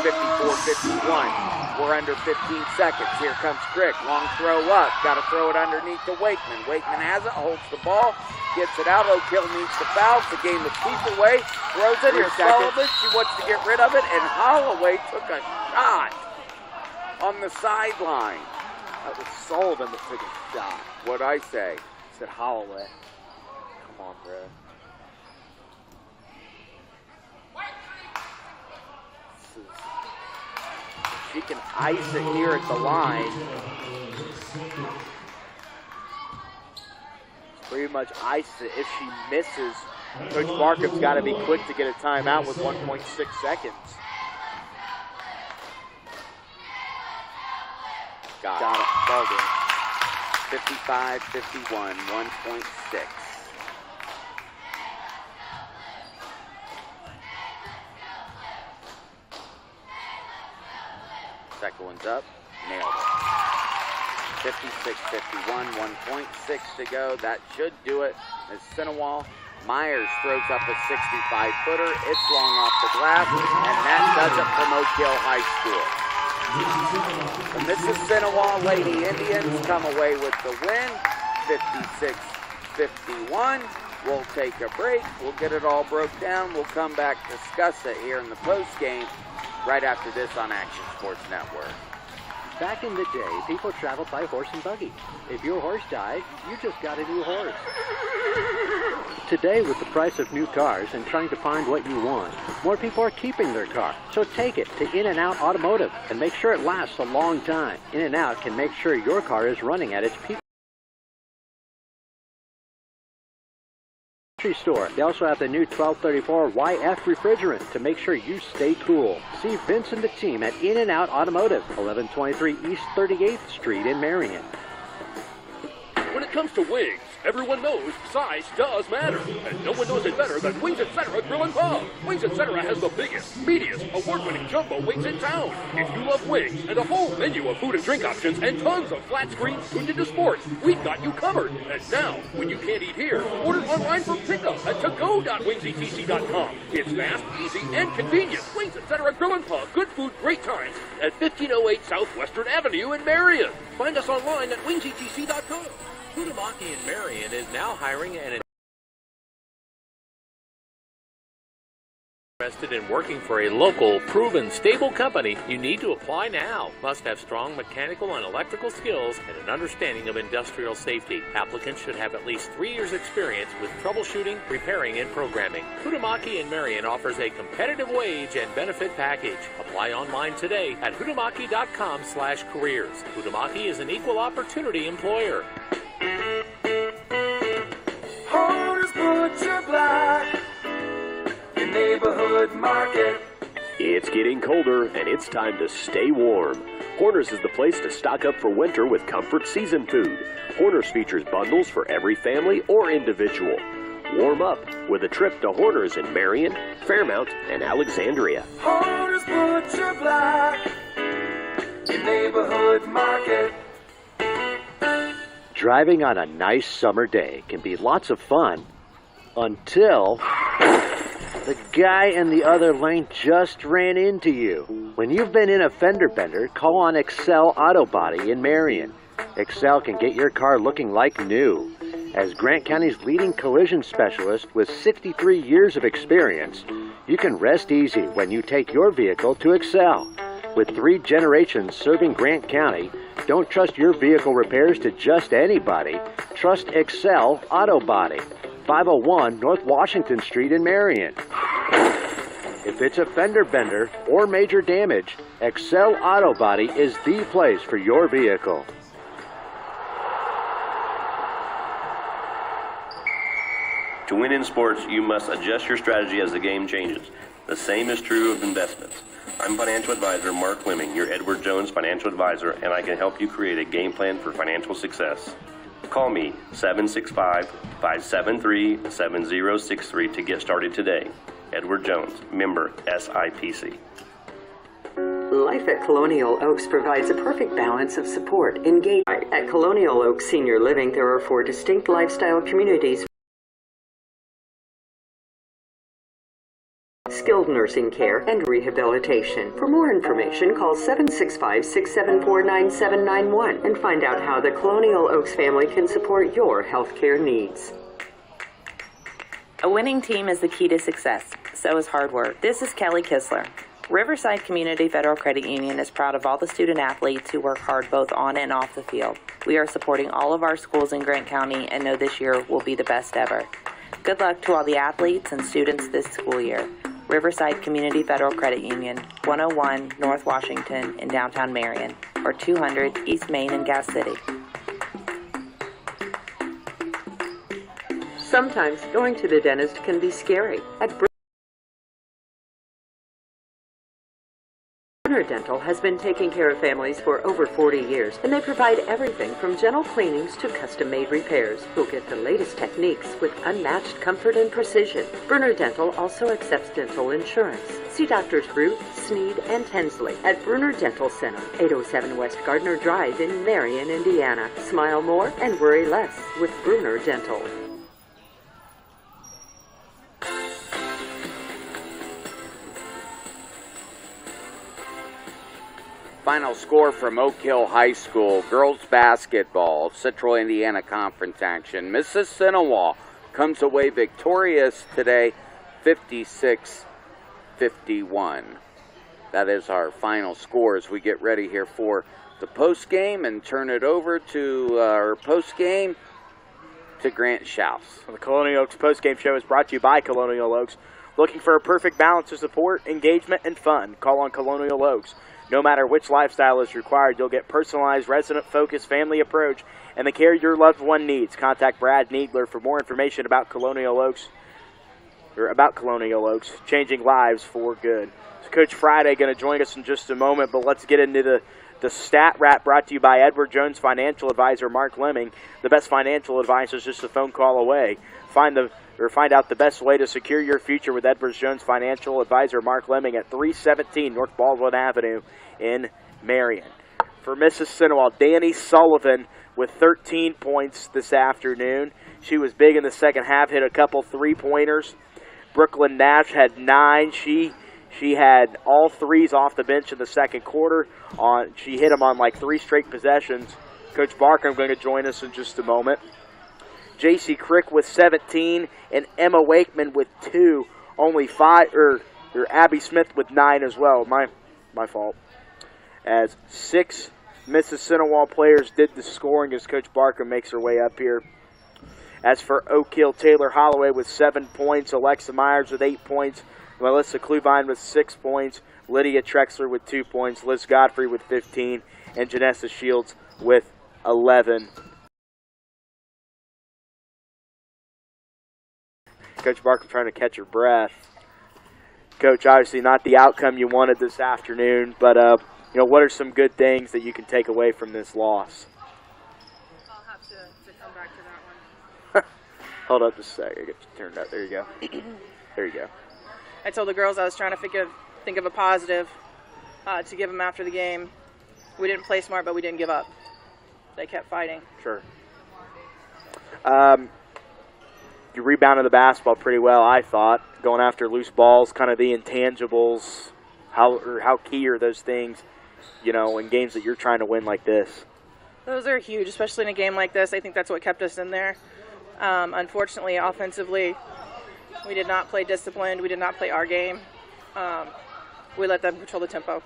54-51. We're under 15 seconds. Here comes Crick. Long throw up. Got to throw it underneath to Wakeman. Wakeman has it. Holds the ball. Gets it out. Oak Hill needs the foul. It's a game of keep away. Throws it. Here's Sullivan. She wants to get rid of it. And Holloway took a shot on the sideline. That was Sullivan that took a shot. What'd I say? I said Holloway. Come on, bro. She can ice it here at the line. Pretty much ice it. If she misses, Coach Barkham's got to be quick to get a timeout with 1.6 seconds. Got it. Ball game. 55-51, 1.6. Second one's up. Nailed it. 56-51, 1.6 to go. That should do it. Mississinewa. Myers throws up a 65-footer. It's long off the glass, and that does it from Oak Hill High School. The Mississinewa Lady Indians come away with the win, 56-51. We'll take a break. We'll get it all broke down. We'll come back, discuss it here in the postgame right after this on Action Sports Network. Back in the day, people traveled by horse and buggy. If your horse died, you just got a new horse. Today, with the price of new cars and trying to find what you want, more people are keeping their car. So take it to In-N-Out Automotive and make sure it lasts a long time. In-N-Out can make sure your car is running at its peak. Store. They also have the new 1234 YF refrigerant to make sure you stay cool. See Vince and the team at In-N-Out Automotive, 1123 East 38th Street in Marion. When it comes to wings, everyone knows size does matter, and no one knows it better than Wings Etc. Grill and Pub. Wings Etc. has the biggest, meatiest, award-winning jumbo wings in town. If you love wings and a whole menu of food and drink options and tons of flat screens tuned into sports, we've got you covered. And now, when you can't eat here, order online for pickup at togo.wingsetc.com. It's fast, easy, and convenient. Wings Etc. Grill and Pub. Good food, great times at 1508 Southwestern Avenue in Marion. Find us online at wingsetc.com. Hutamaki in Marion is now hiring an interested in working for a local, proven, stable company. You need to apply now. Must have strong mechanical and electrical skills and an understanding of industrial safety. Applicants should have at least 3 years experience with troubleshooting, repairing, and programming. Hutamaki in Marion offers a competitive wage and benefit package. Apply online today at hutamaki.com/careers. Hutamaki is an equal opportunity employer. Horner's Butcher Block, your neighborhood market. It's getting colder, and it's time to stay warm. Horner's is the place to stock up for winter with comfort season food. Horner's features bundles for every family or individual. Warm up with a trip to Horner's in Marion, Fairmount, and Alexandria. Horner's Butcher Block, your neighborhood market. Driving on a nice summer day can be lots of fun until the guy in the other lane just ran into you. When you've been in a fender bender, call on Excel Auto Body in Marion. Excel can get your car looking like new. As Grant County's leading collision specialist with 63 years of experience, you can rest easy when you take your vehicle to Excel. With 3 generations serving Grant County, don't trust your vehicle repairs to just anybody. Trust Excel Auto Body, 501 North Washington Street in Marion. If it's a fender bender or major damage, Excel Auto Body is the place for your vehicle. To win in sports, you must adjust your strategy as the game changes. The same is true of investments. I'm financial advisor Mark Fleming, your Edward Jones financial advisor, and I can help you create a game plan for financial success. Call me 765-573-7063 to get started today. Edward Jones, member SIPC. Life at Colonial Oaks provides a perfect balance of support, engagement. At Colonial Oaks Senior Living, there are 4 distinct lifestyle communities. Skilled nursing care, and rehabilitation. For more information, call 765-674-9791 and find out how the Colonial Oaks family can support your healthcare needs. A winning team is the key to success. So is hard work. This is Kelly Kissler. Riverside Community Federal Credit Union is proud of all the student athletes who work hard both on and off the field. We are supporting all of our schools in Grant County and know this year will be the best ever. Good luck to all the athletes and students this school year. Riverside Community Federal Credit Union, 101 North Washington in downtown Marion, or 200 East Main in Gas City. Sometimes going to the dentist can be scary. At Dental has been taking care of families for over 40 years, and they provide everything from gentle cleanings to custom-made repairs. You'll get the latest techniques with unmatched comfort and precision. Brunner Dental also accepts dental insurance. See Doctors Root, Sneed, and Tensley at Brunner Dental Center, 807 West Gardner Drive in Marion, Indiana. Smile more and worry less with Brunner Dental. Final score from Oak Hill High School, girls basketball, Central Indiana Conference action. Mississinewa comes away victorious today, 56-51. That is our final score as we get ready here for the post game and turn it over to our post game to Grant Schaus. Well, the Colonial Oaks post game show is brought to you by Colonial Oaks. Looking for a perfect balance of support, engagement, and fun? Call on Colonial Oaks. No matter which lifestyle is required, you'll get personalized, resident-focused family approach and the care your loved one needs. Contact Brad Needler for more information about Colonial Oaks, changing lives for good. So Coach Friday going to join us in just a moment, but let's get into the stat wrap brought to you by Edward Jones Financial Advisor Mark Lemming. The best financial advice is just a phone call away. Find out the best way to secure your future with Edward Jones Financial Advisor Mark Lemming at 317 North Baldwin Avenue in Marion. For Mississinewa, Danny Sullivan with 13 points this afternoon. She was big in the second half, hit a couple three-pointers. Brooklyn Nash had 9. She had all threes off the bench in the second quarter. She hit them on like 3 straight possessions. Coach Barkham going to join us in just a moment. J.C. Crick with 17 and Emma Wakeman with 2. Only 5, or Abby Smith with 9 as well. My fault. As 6 Mississinewa players did the scoring as Coach Barkham makes her way up here. As for Oak Hill, Taylor Holloway with 7 points. Alexa Myers with 8 points. Melissa Kluvine with 6 points. Lydia Trexler with 2 points. Liz Godfrey with 15. And Janessa Shields with 11. Coach Barkham trying to catch her breath. Coach, obviously not the outcome you wanted this afternoon, but what are some good things that you can take away from this loss? I'll have to come back to that one. Hold up just a sec. I get you turned up. There you go. There you go. I told the girls I was trying to think of a positive to give them after the game. We didn't play smart, but we didn't give up. They kept fighting. Sure. You rebounded the basketball pretty well, I thought. Going after loose balls, kind of the intangibles. How key are those things, in games that you're trying to win like this? Those are huge, especially in a game like this. I think that's what kept us in there. Unfortunately, offensively, we did not play disciplined. We did not play our game. We let them control the tempo.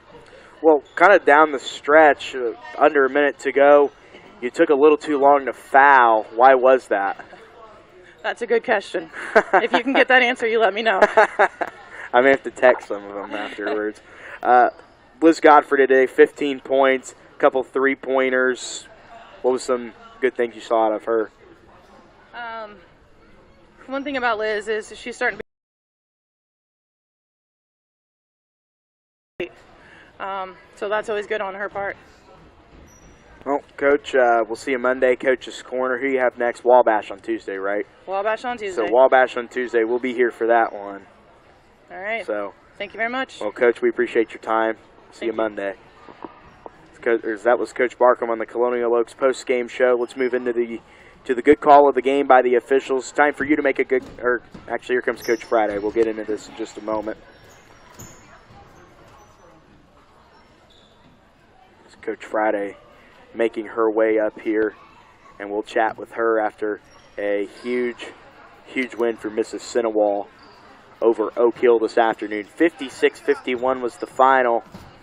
Well, kind of down the stretch, under a minute to go, you took a little too long to foul. Why was that? That's a good question. If you can get that answer, you let me know. I may have to text some of them afterwards. Liz Godfrey today, 15 points, a couple three-pointers. What was some good things you saw out of her? One thing about Liz is she's starting to be so that's always good on her part. Well, Coach, we'll see you Monday. Coach's Corner. Who you have next? Wabash on Tuesday, right? Wabash on Tuesday. So Wabash on Tuesday. We'll be here for that one. All right. So thank you very much. Well, Coach, we appreciate your time. See you Monday. That was Coach Barkham on the Colonial Oaks post-game show. Let's move into the good call of the game by the officials. Time for you to make a good, or actually here comes Coach Friday. We'll get into this in just a moment. It's Coach Friday making her way up here, and we'll chat with her after a huge win for Mississinewa over Oak Hill this afternoon. 56-51 was the final.